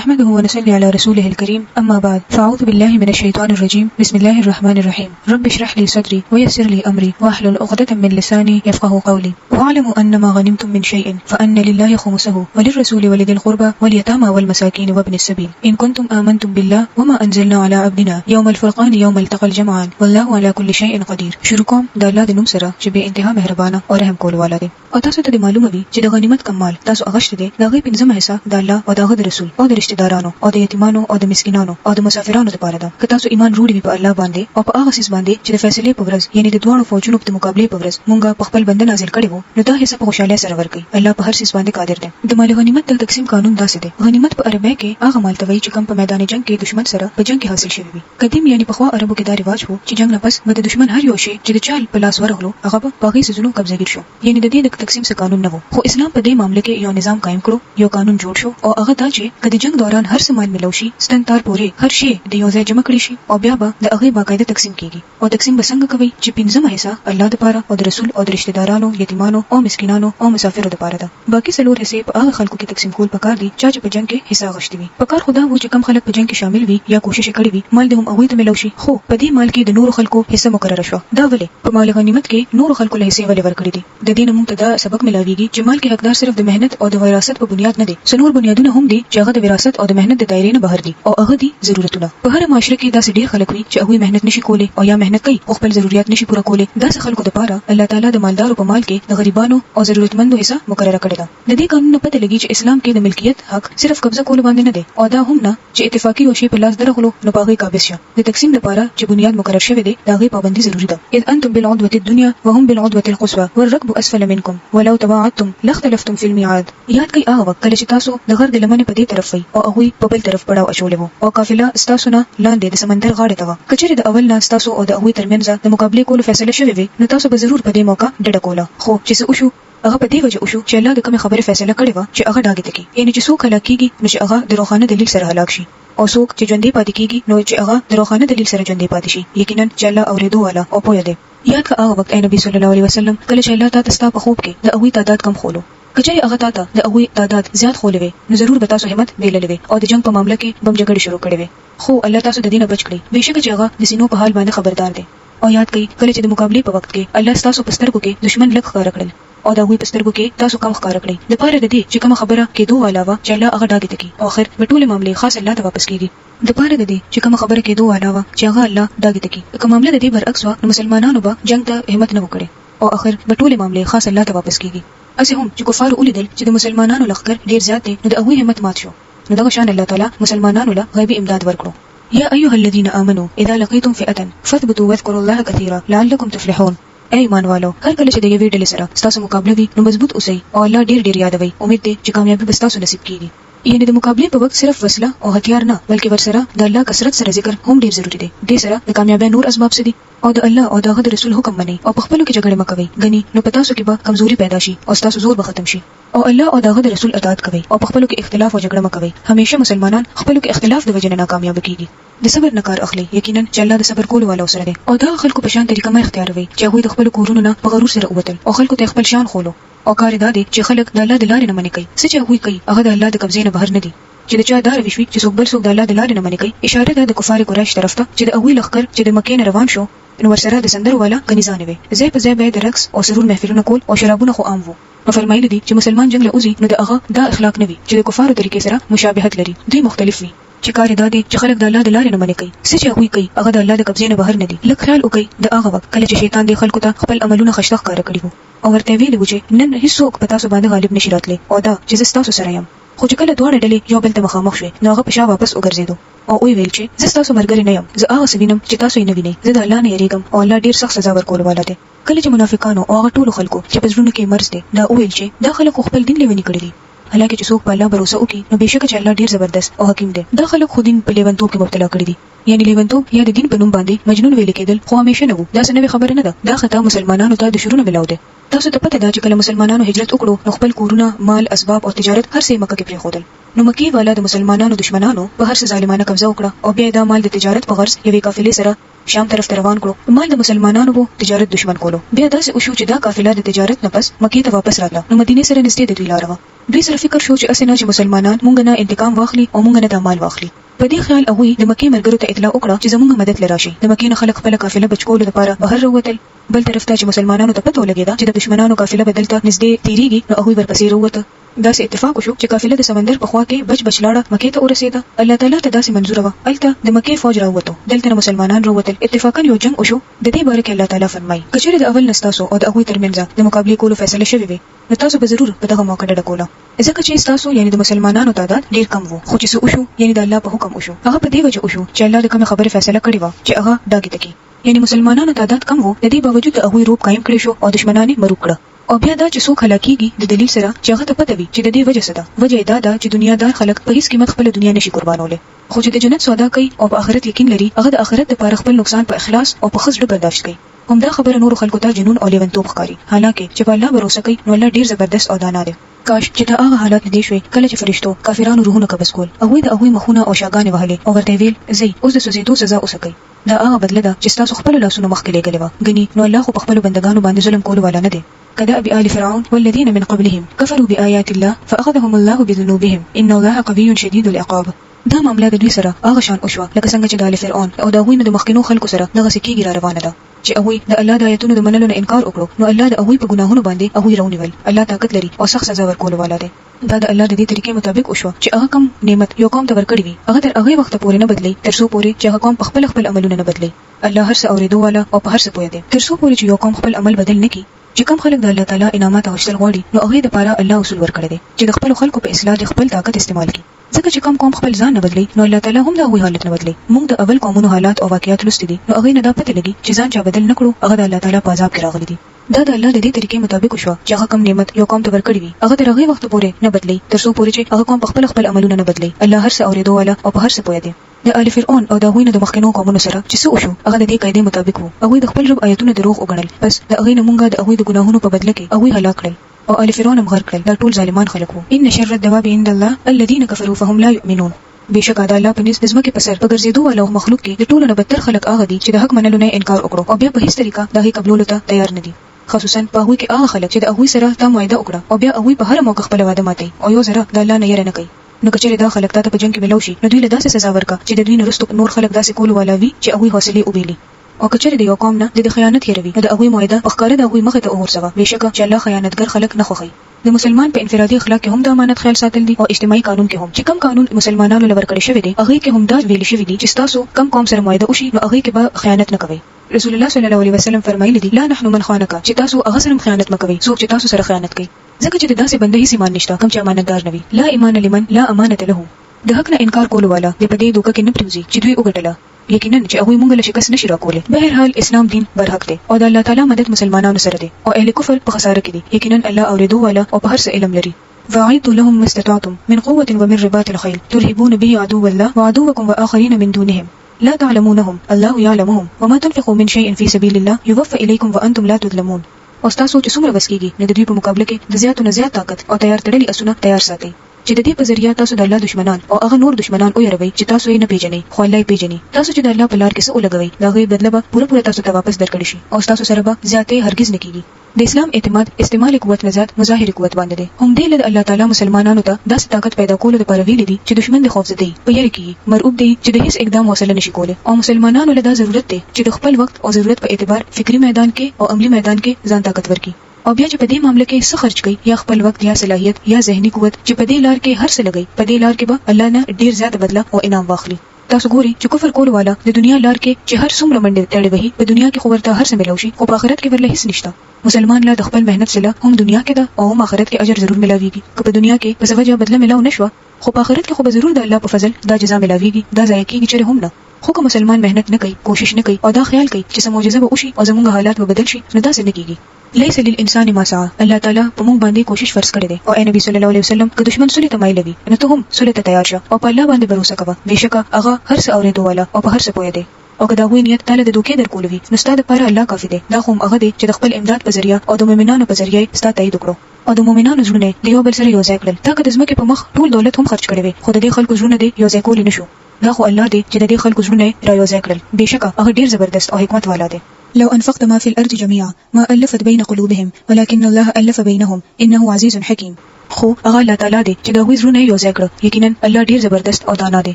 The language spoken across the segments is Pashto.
نحمده ونصلي على رسوله الكريم أما بعد فأعوذ بالله من الشيطان الرجيم بسم الله الرحمن الرحيم رب اشرح لي صدري ويسر لي أمري واحلل عقدة من لساني يفقهوا قولي واعلموا أن ما غنمتم من شيء فأن لله خمسه وللرسول ولذي القربى واليتامى والمساكين وابن السبيل إن كنتم آمنتم بالله وما أنزلنا على عبدنا يوم الفرقان يوم التقى الجمعان والله على كل شيء قدير. شروع کوم د الله د نوم سره چې به انتها مهربانه او رحم کول والا دی. او تاسو ته معلومه وي چې د غنیمت کمال تاسو اغشت دي دا غي پنځمه حصہ د الله او د رسول او د رشتہ دارانو او د یتیمانو او د مسکینانو او د مسافرانو لپاره ده. که تاسو ایمان وروړي په الله باندې او په هغه سیس باندې چې د فیصلې په ورځ یعنی د دوه فوجونو په مقابله په ورځ مونږه په خپل بنده نازل کړي وو نو دا حصہ په خوشاله سره ورکړي. الله په هر سیس باندې قادر دی. د مال غنیمت د تقسیم قانون داسې دی. غنیمت په عربی کې هغه مال ته وایي چې کوم په میدان جنگ کې دشمن سره په جنگ کې حاصل شوی وي. قدیم یعنی په خوا عربو کې دا رواج وو چې جنگ نه پس د دشمن هر یو شی چې د چال په لاس ورغلو هغه په باغی سيزونو قبضه کړ شو. یعنی د دې د تقسیم څخه قانون نه وو. خو اسلام په دې معاملې کې یو نظام قائم کړو، یو قانون جوړ شو او هغه دا چې کله جنگ دوران هر څه مال ملو شي ستن تار پورې هر شی د یو ځای جمع کړي شي او بیا به د هغه باقاعده تقسیم کیږي. او تقسیم به څنګه کوي چې پنځمه حصہ الله لپاره او د رسول او د رشتہ دارانو، یتیمانو او مسکینانو او مسافرو لپاره ده. باقي څلور حصے په هغه خلکو کې تقسیم کول پکار دي چې په جنگ کې حصہ غشتي وي. پکار خدا وو چې کم خلک په جنگ کې شامل وي یا کوشش کړي وي مال د هم هغه ته ملو شي. خو په دې مال کې د نور خلکو حصہ مقرره شو. دا ولې په مال غنیمت کې نور خلکو له حصے ولې ورکړي دي؟ د دې نوم ته دا سبق ملاويږي چې مال کې حقدار صرف د مهنت او د وراثت په بنیاد نه دي. څنور بنیادونه هم دي چې هغه د وراثت او د مهنت د دایره نه بهر دي او هغه دي ضرورتونه. په هر معاشره کې داسې ډیر خلک وي چې هغه مهنت نشي کولی او یا مهنت کوي او خپل ضرورت نشي پوره کولی. داسې خلکو لپاره الله تعالی د مالدارو په مال کې د غریبانو او ضرورتمندو حصہ مقرره کړی دی. د دې قانون په پته لګي چې اسلام کې د ملکیت حق صرف قبضه کول باندې نه دی او دا هم نه چې اتفاقی او شی په لاس درغلو نو باغی قابض شه. د تقسیم لپاره چې بنیاد مقرر شوی دی دا غي پابندي ضروری ده. اذ انتم بالعدوه الدنيا وهم بالعدوه القصوى والركب اسفل منكم ولو تواعدتم لاختلفتم في الميعاد. یاد کړئ هغه وخت کله چې تاسو د غر د لمنې په دې طرف وي او هغه په بل طرف پړاو اچولې وو او قافله تاسو نه لاندې د سمندر غاړه ته و. کچېره د اول نه تاسو او د هغه ترمنځ د مقابله کولو فیصله شوې وي نو تاسو به ضرور په دې موقع ډډه کوله. خو چې څه وشو هغه په دې وجه وشو چې الله د کوم خبره فیصله کړې و چې هغه داګه تکي. یعنی چې څوک هلاک کیږي نو چې هغه د روخانه دلیل سره هلاک شي او څوک چې ژوندې پاتې کیږي نو چې هغه د روخانه دلیل سره ژوندې پاتې شي. یقینا چې الله اوریدو والا او پوهه دی. یاد کا هغه وخت نبی صلی الله علیه وسلم کله چې الله تعالی په خوب کې د هغه تعداد کم خولو کچې هغه ته د هغه تعداد زیات خولوي نو ضرور به تاسو همت بیللوي او د جنگ په معاملې کې بم جګړه شروع کړي وي. خو الله تاسو د دینه بچ کړي. بهشکه چې هغه د سينو په حال باندې خبردار دی. او یاد کړئ کله چې د مقابله په وخت کې الله تاسو په سترګو کې دشمن لک ښکار کړل او دا غوي په سترګو کې تاسو کم ښکار کړی. د پاره د دې چې کوم خبره کېدو علاوه چې الله هغه داګه تکي او اخر په ټوله معاملې خاص الله ته واپس کیږي. د پاره د دې چې کوم خبره کېدو علاوه چې هغه الله داګه تکي کوم معاملې د دې برعکس و نو مسلمانانو به جنگ ته همت نه وکړي او اخر په ټوله معاملې خاص الله ته واپس کیږي. اسه هم چې کفار ولیدل چې د مسلمانانو لخر ډیر زیات دي نو د هغه همت مات شو. نو دا شان الله تعالی مسلمانانو له غیبی امداد ورکړو. یا ایها الذين امنوا اذا لقيتم فئه فاثبتوا واذكروا الله كثيرا لعلكم تفلحون. ای ایمان والو هر کله چې د یوې ډلې سره تاسو مقابله وي نو مضبوط اوسئ او الله ډیر یادوي. امید دی چې کامیابی به تاسو نصیب کیږي. یعنی د مقابله په وخت صرف وسله او هتیار نه بلکې ورسره د الله کثرت سره ذکر هم ډیر ضروری دی. دې سره د کامیابی نور اسباب سدي او د الله او د رسول حکم منئ او په خپل کې جګړه مکوئ. غني نو پتا سو کې به کمزوري پیدا شي او تاسو زور به ختم شي. او الله او د رسول اطاعت کوي او په خپل کې اختلاف او جګړه مکوئ. همیشه مسلمانان خپل کې اختلاف د وجه نه ناکامیاب کیږي. د صبر نه کار اخلي. یقینا چې الله د صبر کولو والا سره دی او دا خلکو په شان طریقه ما اختیاروي چې هغه د خپل کورونو نه په غرور سره ووتل او خلکو ته خپل شان خولو او کار دا دی چې خلک د الله د لارې نه منې کوي. څه چې هغه کوي هغه د الله د قبضې نه بهر نه دي. چې د چا دار وشوي چې څوک بل څوک د الله د لارې نه منې کوي اشاره ده د کفار قریش طرف ته چې د هغه لخر چې د مکې نه روان شو نو ورسره د سندرو والا غنیزانه وي. ځای په ځای به د رقص او سرور محفلونه کول او شرابونه خو عام وو. نو فرمایلی دي چې مسلمان جنگ له اوزي نو د هغه دا اخلاق نه وي چې د کفارو طریقې سره مشابهت لري. دوی مختلف وي چې کار دا دي چې خلک د الله د لارې نه منې کوي. څه چې هغه کوي هغه د الله د قبضې نه بهر نه دي. لکه خیال وکړئ د هغه وخت کله چې شیطان د خلکو ته خپل عملونه خشته ښکار کړي وو او ورته ویلي و چې نن هیڅوک په تاسو باندې غالب نشي راتلی او دا چې زه تاسو سره یم. خو چې کله دوه ډلې یو بل ته مخامخ شوې نو هغه په شا واپس وګرځېدو او ویل چې زه تاسو مرګري نه یم. زه هغه سوینم چې تاسو یې نه وینئ. زه د الله نه یریږم او الله ډیر سخت سزا ورکول والا دی. کله چې منافقانو او هغه ټول خلکو چې په زړونو کې مرز دي دا ویل چې دا خلک خپل دین لیونی کړی دي. حالکه چې څوک په الله باور وکړي نو بهشکه چې الله ډیر زبردست او حکیم دی. دا خلک خو دین په لیونتوب کې مبتلا کړی دي. یعنی لیونتوب یا د دین په نوم باندې مجنون ویل کېدل خو همیشه نه وو. دا څه نوې خبره نه ده. دا خطا مسلمانانو ته د شروع نه ملاو دي. تاسو ته پته ده چې کله مسلمانانو هجرت وکړو نو خپل کورونه، مال، اسباب او تجارت هر څه مکه کې پریښودل. نو مکی والا د مسلمانانو دشمنانو په هر څه ظالمانه قبضه وکړه او بیا دا مال د تجارت په غرض یوې قافلې سره شام طرف ته روان کړو. مال د مسلمانانو وو، تجارت دشمن کولو. بیا داسې وشو چې دا قافله د تجارت نه پس مکی ته واپس راغله. نو مدینه سره نږدې د دوی لار و. دوی سره فکر شو چې اسنه چې مسلمانان مونږ نه انتقام واخلي او مونږ نه د مال واخلي. په دې خیال هغه د مکې مرګرو ته اطلاع وکړه چې زموږ مدد لراشي. د مکې نه خلک خپل قافله بچکولو لپاره بهر ووتل. بل طرف ته چې مسلمانانو ته پته ولګیده چې د دشمنانو قافله بدلته نږدې تیریږي، نو هغه ورپسې وروته. داسې اتفاق وشو چې قافله د سمندر په خوا کې بچ لاړه مکې ته ورسېده. الله تعالی ته داسې منظور و. الته د مکې فوج راووتو، دلته مسلمانان راووتل. اتفاقا یو جنگ وشو. د دې باره کې الله تعالی فرمایي کچېره د اول نستاسو او د هغوی ترمنځ د مقابله کولو فیصله شوې وي، نو تاسو به ضرور په دغه موقع ډډه کوله. ځکه چې تاسو یعنی د مسلمانانو تعداد ډیر کم وو، خو چې څه وشو یعنی د الله په حکم وشو. هغه په دې وجه وشو چې الله د کومه خبره فیصله کړې و چې هغه داګه تکي. یعنی مسلمانانو تعداد کم وو، د دې باوجود هغه روپ قائم کړی شو او دشمنان یې مروب کړه. او بیا دا چې څوک هلاکیږي د دلیل سره چې هغه ته پته وي چې د دې وجه څه ده. وجه دا ده چې دنیادار خلک په هیڅ قیمت خپل دنیا نشي قربانوله، خو چې د جنت سودا کوي او په آخرت یقین لري، هغه د آخرت لپاره خپل نقصان په اخلاص او په خزړه برداشت کوي. همدا خبره نور خلکو ته جنون او لیونتوب ښکاري، حالکه چې په الله باور کوي نو الله ډیر زبردست او دانا دی. کاش چې دا هغه حالات نه دي شوي کله چې فرشتو کافرانو روحونه قبض کول، هغه د هغه مخونه او شاګانې وهلې او ورته ویل زی اوس د سوزیدو سزا اوسکئ. دا هغه بدله ده چې تاسو خپل لاسونه مخکې لګلې و. غني نو الله خو په خپل بندگانو باندې ظلم کول ولا نه دی. كدأب آل فرعون والذين من قبلهم كفروا بآيات الله فأخذهم الله بذنوبهم إن الله قوي شديد العقاب. دا معاملې د دوی سره هغه شان وشوه لکه څنګه چې د آل فرعون او د هغوی نه د مخکینو خلکو سره دغه سکیږي را روانه ده چې هغوی د الله د آیتونو د منلو نه انکار وکړو، نو الله د هغوی په ګناهونو باندې هغوی راونیول. الله طاقت لري او سخت سزا ورکول والا دی. دا د الله د دې طریقې مطابق وشوه چې هغه کوم نعمت یو قوم ته ورکړي وي هغه تر هغه وخت پورې نه بدلی تر څو پورې چې هغه قوم په خپل عملونه نه بدلی. الله هر څه اوریدو والا او په هر څه پوهه دی. تر څو پورې چې یو قوم خپل عمل بدل نه کړي، چې کوم خلک د الله تعالی انعامات غوښتل غواړي، نو هغه لپاره الله اصول ورکړي دي چې د خپل خلکو په اصلاح د خپل طاقت استعمال کړي. ځکه چې کوم خپل ځان نه بدلی، نو الله تعالی هم دا وی حالت نه بدلی. موږ د اول قومونو حالات او واقعیات لوستي دي، نو هغه نه دا پته لګي چې ځان چا بدل نکړو، هغه د الله تعالی په عذاب کې راغلي دي. دا د الله د دې طریقې مطابق شو چې هغه کوم نعمت یو قوم ته ورکړي وي هغه تر هغه وخت پورې نه بدلی تر څو پورې چې هغه قوم په خپل عملونه نه بدلی. الله هر څه اوریدو والا او په هر څه پوهه دی. د آل فرعون او د هغوی نه د مخکینو قومونو سره چې څه وشو هغه د دې قاعده مطابق وو. هغوی د خپل رب آیتونه دروغ وګڼل، بس د هغوی نه مونږه د هغوی د ګناهونو په بدله کې هغوی هلاک کړل او آل فرعون هم غرق کړل. دا ټول ظالمان خلک وو. ان شر الدواب عند الله الذين كفروا فهم لا يؤمنون. بشک دا الله په نس د ځمکې په سر په ګرځېدو والا مخلوق کې د ټولو نه بدتر خلک هغه دي چې د حق منلو نه انکار وکړو او بیا په هیڅ طریقه د هغې قبولولو ته تیار نه دي. خصوصا په هغوی کې هغه خلک چې د هغوی سره تا معاهده وکړه او بیا هغوی په هر موقع خپل وعده ماتوي او یو ځره د الله نه یره نه کوي. نو کچېرې دا خلک تا ته په جنګ کې ملو شي، نو دوی له داسې سزا ورکړه چې د دوی نه وروسته نور خلک داسې کولو والا وي چې هغوی حوصلې وبېلي. او کچېرې د یو قوم نه د خیانت هېروي، نو د هغوی معاهده په ښکاره د هغوی مخې ته وغورځوه. بېشکه چې الله خیانتګر خلک نه خوښوي. د مسلمان په انفرادي اخلاق کې هم د امانت خیال ساتل دي او اجتماعي قانون کې هم چې کوم قانون مسلمانانو لپاره ورکړی شوی دی هغه کې هم دا ویل شوی دی چې تاسو کوم قوم سره معاهده وشي نو هغه کې به خیانت نه کوي. رسول الله صلی الله علیه وسلم فرمایلی دي لا نحن من خانک، چې تاسو هغه سره خیانت مکوئ څوک چې تاسو سره خیانت کوي. ځکه چې داسې بنده هیڅ ایمان نشته کوم چې امانتدار نه وي. لا ایمان لمن لا امانت له. د حق نه انکار کول والا د پدې دوکه کې نه پریوزي چې دوی وګټله یقینا چې هغه مونږ له شکست نشي راکوله. به هر حال اسلام دین برحق دی او د الله تعالی مدد مسلمانانو سره دی او اهل کفر په خساره کې دي. یقینا الله اوریدو والا او په هر څه علم لري. فاعدوا لهم ما استطعتم من قوة ومن رباط الخيل ترهبون به عدو الله وعدوكم وآخرين من دونهم لا تعلمونهم الله يعلمهم وما تنفقوا من شيء في سبيل الله يوفى إليكم وأنتم لا تظلمون. او تاسو چې څومره وسکیږي د دوی په مقابله کې د زیاتو نه زیات طاقت او تیار تړلي اسونه تیار ساتئ چې د دې په ذریعہ تاسو د الله دشمنان او هغه نور دشمنان او يروي چې تاسو یې نه پیژنئ خو الله یې پیژني. تاسو چې د الله په لار کې څه ولګوي دا غي بدله به پوره تاسو ته واپس درکړي شي او تاسو سره به زیاتې هرگز نه کیږي. د اسلام اعتماد استعمال قوت نه زیات مظاهر قوت باندې دی. هم دې له الله تعالی مسلمانانو ته داسې طاقت پیدا کول لپاره ویلي دي چې دشمن د خوف زده په یری کې مرعوب دي چې د هیڅ اقدام وسله نشي کوله. او مسلمانانو له دا ضرورت دی چې د خپل وخت او ضرورت په اعتبار فکری میدان کې او عملی میدان کې ځان طاقت ورکړي او بیا چې په دې معاملې کې څه خرج کوي یا خپل وخت یا صلاحیت یا ذهني قوت چې په دې لار کې هر څه لګي په دې لار کې به الله نه ډیر زیات بدله او انعام واخلي. تاسو ګوري چې کفر کول والا د دنیا لار کې چې هر څومره منډه تړي وي په دنیا کې خو ورته هر څه ملو شي او په آخرت کې ورله هیڅ نشته. مسلمان لا د خپل مهنت سره هم دنیا کې ده او هم آخرت کې اجر ضرور ملاويږي. که په دنیا کې په سبب بدله ملاو نشو خو په آخرت کې خو به ضرور د الله په فضل دا جزا ملاويږي. دا ځای کې چې هم نه خو که مسلمان مهنت نه کوي کوشش نه کوي او دا خیال کوي چې سموجزه به وشي او زموږ حالات به بدل شي نو دا څه نه کیږي. ليس للانسان ما سعى. الله تعالی په موږ باندې کوشش فرض کړی دی او اے نبی صلی الله علیه وسلم که دشمن سولې ته مایل وي نو ته هم سولې ته تیار شه او په الله باندې باور وکړه. بهشکه هغه هر څه اوریدو والا او په هر څه پوهه دی. او که دا وی نیت تعالی د دوکې درکول وي نو ستاسو لپاره الله کافی دی. دا خو هغه دی چې د خپل امداد په ذریعہ او د مؤمنانو په ذریعہ ستاسو تایید وکړو او د مؤمنانو ژوند دی یو بل سره یو ځای کړل. تا که د ځمکې په مخ ټول دولت هم خرج کړی وي خو د دې خلکو ژوند دی یو ځای کول نشو. دا خو الله دی چې د دې خلکو ژوند را یو ځای کړل. بهشکه هغه ډیر زبردست او حکمت والا دی. لو انفقت ما في الارض جميعا ما الفت بین قلوبهم ولكن الله الف بینهم انه عزیز حکیم. خو هغه الله تعالی دی چې د هغوی زړونه یو ځای کړه. یقینا الله ډیر زبردست او دانا دی.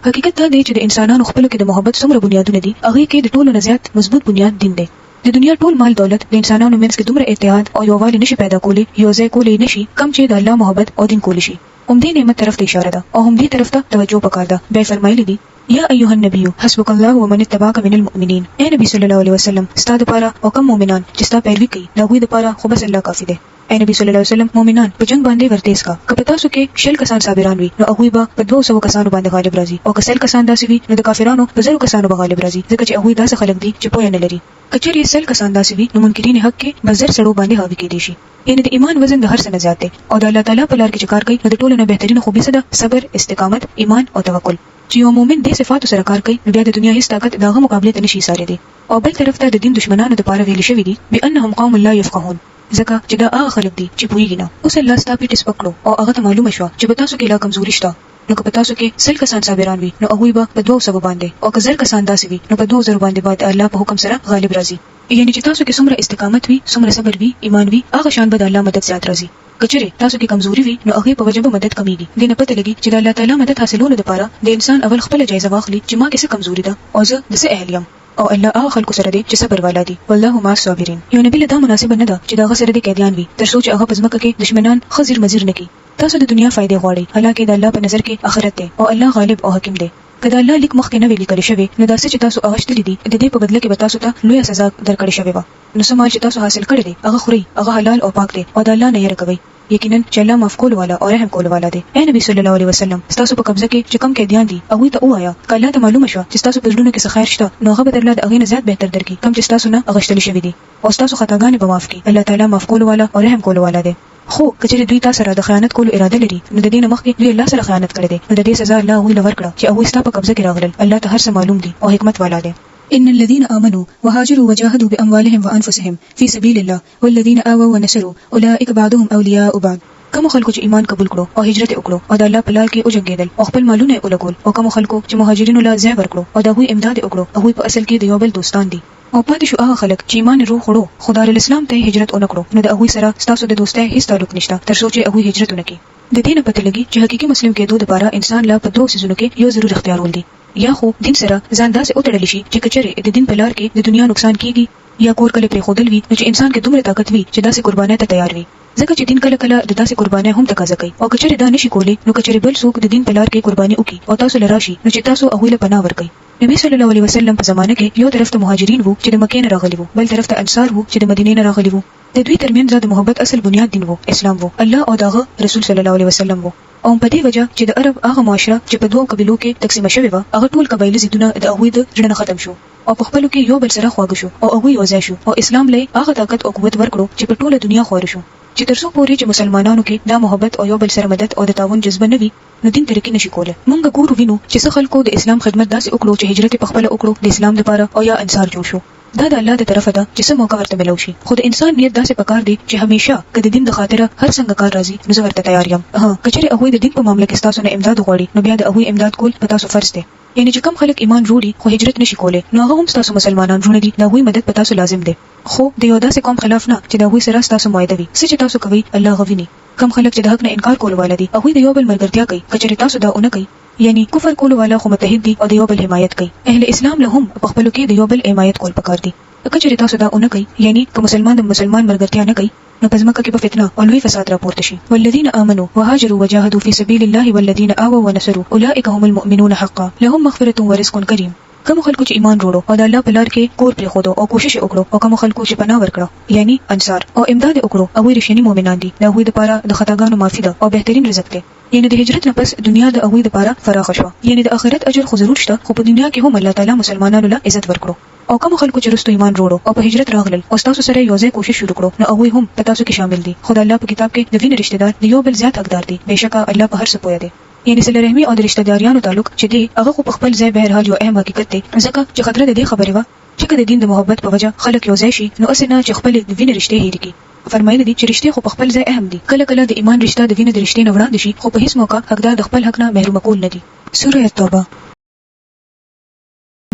حقیقت دا دی چې د انسانانو خپلو کې د محبت څومره بنیادونه دي، هغه کې د ټولو نه زیات مضبوط بنیاد دین دی. د دنیا ټول مال دولت د انسانانو منځ کې دومره اتحاد او یووالی نشي پیدا کولی، یو ځای کولی نشي کم چې د الله محبت او دین کولی شي. همدې نعمت طرف ته اشاره ده او همدې طرف ته توجه پکار ده. بیا فرمایلی دي یا ایها النبی حسبک الله ومن اتبعک من المؤمنین. اے نبی صلی الله علیه وسلم ستاسو لپاره او کوم مؤمنان چې ستاسو پیروي کوي دا غوي لپاره خو بس الله کافی دی. اے نبی صلی الله علیه وسلم مؤمنان په جنگ باندې ورتیز کا. که پتا سو کې شل کسان صابران وي نو هغه به په 200 کسانو باندې غالب راځي، او که سل کسان داسې وي نو د کافرانو په 0 کسانو به غالب راځي، ځکه چې هغه داسې خلک دي چې پوهه نه لري. کچېری سل کسان داسې وي نو منکرین حق کې بزر سړو باندې حاوی کېدي شي. یعنی د ایمان وزن د هر څه نه زیات دی او د الله تعالی په لار کې چې کار کوي نو د ټولو نه بهترین خوبي څه ده؟ صبر، استقامت، ایمان او توکل. چې یو مؤمن د صفاتو سره کار کوي نو بیا د دنیا هیڅ طاقت دغه مقابله ته نشي ساري دي. او بل طرف ته د دین دشمنانو لپاره ویل شوی دي بانهم قوم لا يفقهون، ځکه چې دا هغه خلک دي چې پوهیږي نه. اوس الله ستاسو پیټ سپکړو او هغه ته معلومه شو چې په تاسو کې لا کمزوري شته. نو که په تاسو کې سل کسان صابران وي نو هغه به په 200 باندې، او که 1000 کسان داسې وي نو په 2000 باندې بعد الله په حکم سره غالب راځي. یعنی چې تاسو کې څومره استقامت وي، څومره صبر وي، ایمان وي، هغه شان به د الله مدد زیات راځي. کچره تاسو کې کمزوري وي نو هغه په وجه به مدد کمیږي. دنه پته لګي چې د الله تعالی مدد حاصلولو لپاره د انسان اول خپل جایزه واخلي چې ما کې څه کمزوري ده او زه د څه اهل یم، او الله هغه خلکو سره دی چې صبر والا دي. والله مع الصابرین. یو نبی له دا مناسبه نه ده چې دا غسر دي قیدیان وي تر څو چې هغه پزماکه کې دشمنان خزر مزیر نه کی. تاسو د دنیا فائدې غواړئ، حالکه د الله په نظر کې آخرت دی او الله غالب او حکیم دی. کله الله لیک مخکې نه ویل کړی شوی نو دا چې تاسو اغشتلی دي د دې په بدله کې به تاسو ته لوی سزا درکړی شوی و. نو سم چې تاسو حاصل کړی دی هغه خوري، هغه حلال او پاک دی او د الله نه یې کوي. یقینا چې الله معاف کول والا او رحم کول والا دی. اے نبی صلی الله علیه وسلم تاسو په قبضه کې چې کم کې دیان دي هغه ته وایا کله ته معلومه شو چې تاسو په ژوند کې څه خیر شته نو هغه به درله د هغه نه زیات بهتر درکې کم چې تاسو نه اغشتلی شوی دي او تاسو خطاګانې به معاف کړي. الله تعالی معاف کول والا او رحم کول والا دی. خو کچې دوی تاسو سره د خیانت کولو اراده لري نو د دې نه مخکې دوی الله سره خیانت کړې دي نو د دې سزا الله هغه لور کړه چې هغه ستاسو په قبضه کې راغلل. الله ته هر څه معلوم دي او حکمت والا دی. إن الذين آمنوا وهاجروا وجاهدوا بأموالهم وأنفسهم في سبيل الله والذين آووا ونصروا أولئك بعضهم أولياء بعض. کوم خلکو چې ایمان قبول کړو او هجرت وکړو او د الله په لار کې اوجنګیدل او خپل مالونه یې ولګول، او کوم خلکو چې مهاجرینو لا ځای ورکړو او د هغوی امداد وکړو، هغوی په اصل کې د یو بل دوستان دي. او پاتې شو هغه خلک چې ایمان روح وړو خدای الاسلام ته هجرت ونکړو نو د هغوی سره تاسو د دوستۍ هیڅ تعلق نشته تر څو چې هغوی هجرت ونکړي. د دې نه پته لګي چې حقيقي مسلم کېدو لپاره انسان لا په 2 سيزونو کې یو ضروري اختیارول دي. یا خو دین سره ځان داسې اوتړل شي چې کچره د دین په لار کې د دنیا نقصان کیږي، یا کور کله پرې خودل وي نو چې انسان کې دومره طاقت وي چې داسې قربانۍ ته تیار وي. ځکه چې دین کله کله د داسې قربانۍ هم تقاضا کوي، او کچره دا نشي کولی نو کچره بل څوک د دین په لار کې قرباني وکړي او تاسو لراشي نو چې تاسو هغه له پناه ورکړي. نبی صلی الله علیه وسلم په زمانه کې یو طرف ته مهاجرین وو چې د مکې نه راغلي وو، بل طرف ته انصار وو چې د مدینې نه راغلي وو. د دوی ترمنځ د محبت اصل بنیاد دین وو، اسلام وو، الله او دغه رسول صلی الله علیه وسلم وو. او په دې وجه چې د عرب هغه معاشره چې په دوه قبیلو کې تقسیم شوی و هغه ټول قبایلی زیدونه د هغوی د ژوند ختم شو او په خپل کې یو بل سره خواږه شو او هغوی یوځای شو او اسلام له هغه طاقت او قوت ورکړو چې په ټوله دنیا خور شو. چې تر څو پورې چې مسلمانانو کې دا محبت او یو بل سره مدد او د تعاون جذبه نه وي نو دین ترقی نشي کوله. مونږ ګورو وینو چې څه خلکو د اسلام خدمت داسې وکړو چې هجرت په خپل وکړو د اسلام لپاره او یا انصار جوړ شو. دا د الله د طرفه ده چې څه موقع ورته ملو شي. خو د انسان نیت داسې پکار دی چې همیشه کله دین د خاطره هر څنګه کار راځي نو زه ورته تیار یم. کچره هغه د دین په معاملې کې تاسو نه امداد غواړي نو بیا د هغه امداد کول په تاسو فرض دی. یعنی چې کم خلک ایمان جوړي خو هجرت نشي کوله نو هغه هم تاسو مسلمانان جوړ دي، دا هغه مدد په تاسو لازم دی. خو د یو داسې قوم خلاف نه چې دا هغه سره تاسو معاهده وي چې تاسو کوي الله غویني. کم خلک چې د حق نه انکار کول والدي هغه د یو بل ملګرتیا کوي، کچره تاسو دا اونې کوي یعنی کفر کول والا خو متحد دي او د یو بل حمایت کوي. اهل اسلام له هم په خپل کې د یو بل حمایت کول پکار دي. کچره تاسو دا اونې کوي یعنی که مسلمان د مسلمان ملګرتیا نه کوي نو پزماکه کې په فتنه او لوی فساد راپورته شي. والذین آمنوا وهاجروا وجاهدوا في سبيل الله والذین آووا ونصروا اولئک هم المؤمنون حقا لهم مغفرة ورزق کریم. کوم خلکو چې ایمان وروړو او د الله په لار کې کور پرې خودو او کوشش وکړو، او کوم خلکو چې پناه ورکړه یعنی انصار او امداد وکړو، هغه رښتینی مؤمنان دي. دا هغوی لپاره د خطاګانو معافي ده او بهترین رزق دی. یعنی د هجرت نه پس دنیا د هغوی لپاره فراخ شو، یعنی د آخرت اجر خو ضرور شته، خو په دنیا کې هم الله تعالی مسلمانانو له عزت ورکړو. او کوم خلکو چې رستو ایمان وروړو او په هجرت راغلل او تاسو سره یو ځای کوشش شروع کړو نو هغه هم په تاسو کې شامل دي. خدای الله په کتاب کې د وینې رشتہ دار د یو بل زیات حقدار دي، بهشکه الله په هر څه پوهه دی. یعنی صله رحمی او د رشتہ داریانو تعلق چې دی هغه خو په خپل ځای به هر حال یو اهم حقیقت دی، ځکه چې خطر د دې خبره و چې کله دین د محبت په وجه خلک یو ځای شي نو اسنه چې خپل د وینې رشتې هېر کی. فرمایلی دي چې رشتې خو په خپل ځای اهم دي، کله کله د ایمان رشتہ د وینې د رشتې نه وړاندې شي خو په هیڅ موقع حقدار د خپل حق نه محروم کول نه دي. سوره توبه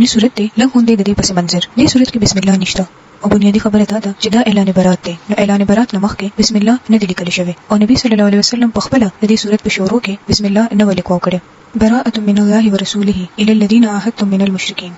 دې صورت دی لږ غونډې د دې پس منظر. دې صورت کې بسم الله نشته او بنیادی خبره دا ده چې دا اعلان برات دی. نو اعلان برات نه مخکې بسم الله نه دی لیکل شوی او نبی صلی الله علیه وسلم په خپل د دې صورت په شروع کې بسم الله نه ولیکو کړي. براءة من الله ورسوله الى الذين عاهدتم من المشركين.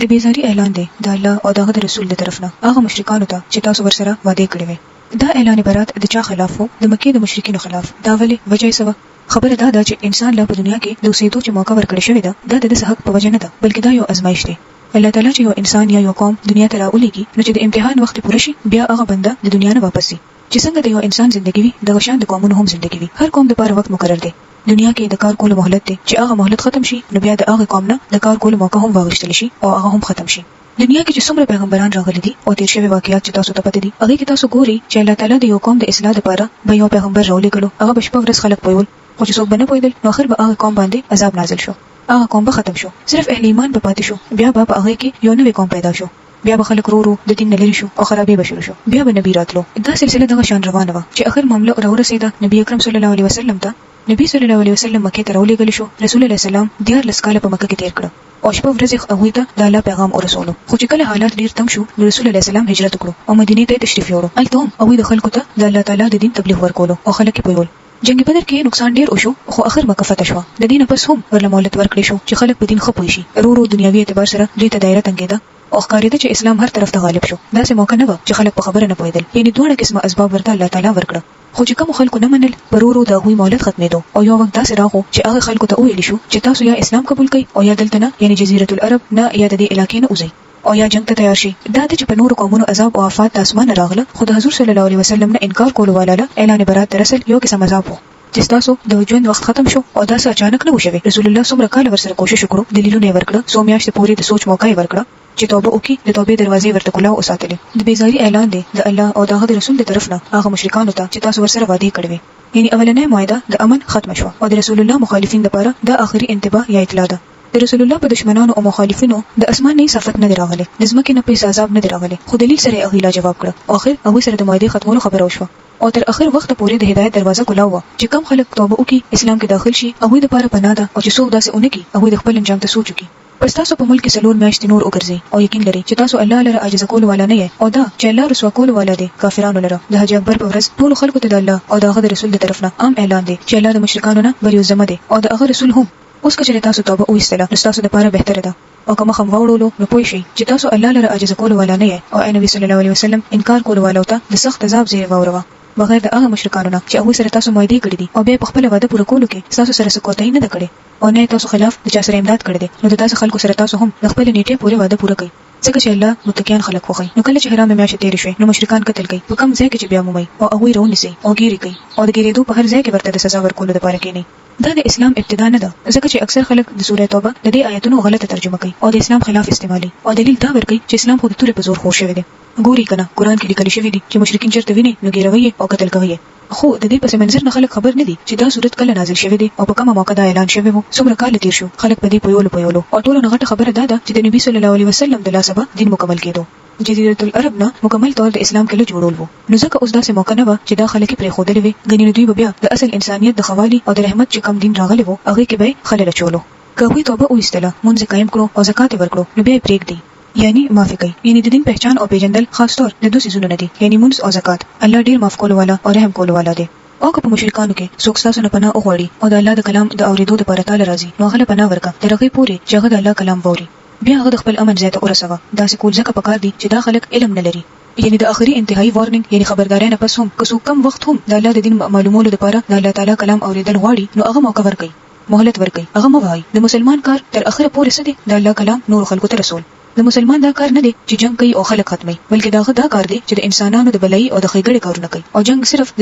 د بیزاری اعلان دی د الله او د رسول له طرف نه هغه مشرکانو ته چې تاسو ورسره وعده کړی وي. دا اعلان برات د چا خلاف وو؟ د مکې د مشرکینو خلاف. دا ولې وجه یې څه؟ خبره دا ده چې انسان له په دنیا کې د اوسېدو چې موقع ورکړی شوی ده دا د حق په وجه نه ده بلکې دا یو ازمایښت دی. الله تعالی چې یو انسان یا یو قوم دنیا ته راولېږي نو چې د امتحان وخت پوره شي بیا هغه بنده د دنیا نه واپس شي. چې څنګه د یو انسان ژوندۍ وي د غشان د قومونو هم ژوندۍ وي. هر قوم د لپاره وخت مقرر دی. دنیا کې د کار کولو مهلت دی چې هغه مهلت ختم شي نو بیا د هغه قوم نه د کار کولو موقع هم واغشتل شي او هغه هم ختم شي. دنیا کې چې څومره پیغمبران راغلي دي او تیر شوی واقعیات چې تاسو ته پته دي هغه کې تاسو ګوري چې الله تعالی د یو قوم د اصلاح لپاره به یو پیغمبر راولېږلو هغه بشپړ ورځ خلک پویول خو چې څوک بنه پویدل نو اخر به هغه قوم باندې عذاب نازل شو. هغه قوم به ختم شو. صرف اهل ایمان به پاتې شو. بیا به هغه کې یو نوې قوم پیدا شو. بیا به خلک ورو د دین نه لري شو او خرابې به شروع شو. بیا به نبی راتلو. دا سلسله دغه شان روانه وه چې اخر معاملې ورسېده نبی اکرم صلی الله علیه وسلم ته. نبی صلی الله علیه وسلم مکه ته راولېږل شو. رسول الله سلام 14 کاله په مکه کې تیر کړ او شپه ورځې هغه ته د الله پیغام ورسولو. خو چې کله حالات ډیر تنګ شو نو رسول الله سلام هجرت وکړو او مدینې ته تشریف یوړو. هلته هم هغوی د خلکو ته د الله تعالی د دین تبلیغ ورکولو او خلک یې پویول. جنگ بدر کې نقصان ډیر وشو خو اخر مکه فتح شو. د دین پس هم ورله مهلت ورکړې شو چې خلک په دین خپوي شي. ورو دنیوي اعتبار سره دوی ته دایره تنګېده او ښکارېده چې اسلام هر طرف ته غالب شو. داسې موقع نه و چې خلک په خبره نه پوهېدل. یعنې دواړه قسمه اسباب ورته الله تعالی ورکړه. خو چې کوم خلکو نه منل ورو د هغوی مهلت ختمېدو او یو وخت داسې راغو چې هغه خلکو ته وویل شو چې تاسو یا اسلام قبول کړئ او یا دلته نه یعنې جزیرة العرب نه یا د دې علاقې نه وځئ او یا جنگ ته تیار شي. دا چې په نورو قومونو عذاب او آفات د اسمان راغله خو د حضور صلی الله علیه وسلم نه انکار کولو والا اعلان برات درسل یو قسم عذاب وو چې تاسو د ژوند وخت ختم شو او داسې اچانک نه وشوي. رسول الله څومره کال ورسره کوشش وکړو دلیلونه یې ورکړه. څو میاشتې پورې د سوچ موقع یې ورکړه چې توبه وکړي. د توبې دروازې ورته کلاو وساتلې. د بیزاری اعلان دی د الله او د رسول د طرف نه هغه مشرکانو ته چې تاسو ورسره وعده کړې وي. یعنی اولنۍ معاهده د امن ختم شو او د رسول الله مخالفین لپاره د اخري انتباه یا اطلاع ده. د رسول الله په دشمنانو او مخالفینو د اسمان نه صفت نه دراغله د ځمکې نه پیسې عذاب نه دراغله خو دلیل سره هغه لا جواب کړ. اخر هغه سره د معاهده ختمولو خبره وشوه او تر اخر وخت پورې د هدایت دروازه کلاو و چې کم خلک توبه وکړي اسلام کې داخل شي هغه د لپاره پناه ده او چې څوک داسې اونکي هغه د خپل انجام ته سوچ وکړي. پس تاسو په ملک کې سلور میاشتې نور وګرځي او یقین لري چې تاسو الله لره عاجز کول والا نه یې او دا چې الله رسوا کول والا دی کافرانو لره. د حج اکبر په ورځ ټول خلکو ته د الله او د رسول د طرف نه عام اعلان دی چې الله د مشرکانو نه بریو زمه دی او د رسول هم. اوس که تاسو توبه وایستله نو تاسو لپاره بهتره ده او کوم خم وړولو نو پوه شئ چې تاسو الله لره عاجز کول والا نه یې او نبی صلی الله علیه وسلم انکار کول والا ته د سخت عذاب زیر وروه بغیر د هغه مشرکانو نه چې هغه سره تاسو معاهده کړې دي او به په خپل وعده پوره کولو کې تاسو سره څه کوتای نه کړې او نه تاسو خلاف د چا سره امداد کړې دي نو د تاسو خلکو سره تاسو هم د خپل نیټه پوره وعده پوره کړئ. ځکه چې الله متقین خلق خوښي. نو کله چې حرام میاشت تیر شي نو مشرکان قتل کوي په کوم ځای کې چې بیا مومي او هغه رونیسي او ګيري کوي او د ګيرېدو په هر ځای کې ورته د سزا ورکولو لپاره کېني. دا د اسلام ابتدا نه ده ځکه چې اکثر خلک د سوره توبه د دې آیتونو غلطه ترجمه کوي او د اسلام خلاف استعمالي او دلیل دا ورکوي چې اسلام خو د تورې په زور خور شوی دی. ګوري کنه قران کې لیکل شوی دی چې مشرکین چرته ویني نو ګیروي او قتل کوي. خو د دې پس منظر نه خلک خبر نه دي چې دا صورت کله نازل شوی دی او په کومه موقع دا اعلان شوی وو. څومره کال تیر شو خلک په دې پویولو او ټول نه غټه خبره ده چې د نبی صلی الله علیه وسلم د لاسبه دین مکمل کېدو. جزیرة العرب نه مکمل طور د اسلام کې جوړول وو. نو ځکه اوس داسې موقع نه و چې دا خلک پرې خودلې وي غنی دوی بیا د اصل انسانيت د خوالي او د رحمت چې کم دین راغلی وو هغه کې به خلل چولو. کوي توبه وایستله مونږ قائم کړو او زکات ورکړو نو به پریک دی یعنی معافی کوي. یعنی د دین پہچان او پیژندل خاص طور د دوه سيزونو نه دي یعنی مونږ او زکات. الله ډیر معاف کول والا او رحم کول والا دی. او که په مشرکانو کې څوک تاسو نه پناه وغواړي او د الله د کلام د اوریدو لپاره تعالی راضي نو هغه پناه ورکړه تر هغه پورې چې هغه د الله کلام ووري. بیا هغه د خپل امن ځای ته ورسوه. دا څه کول ځکه پکار دي چې دا خلک علم نه لري. یعنی د اخري انتهایی وارنینګ یعنی خبرداري نه پس هم که کم وخت هم د الله د دین معلومولو لپاره د الله تعالی کلام اوریدل غواړي نو هغه موقع ورکړي مهلت ورکړي. هغه موای د مسلمان کار تر اخره پورې سدي د الله کلام نور خلکو ته رسول. د مسلمان دا کار نه دی چې جنگ کوي او خلک ختمي بلکې دا کار دی چې د انسانانو د بلای او د خیګړې کارونه کوي او جنگ صرف د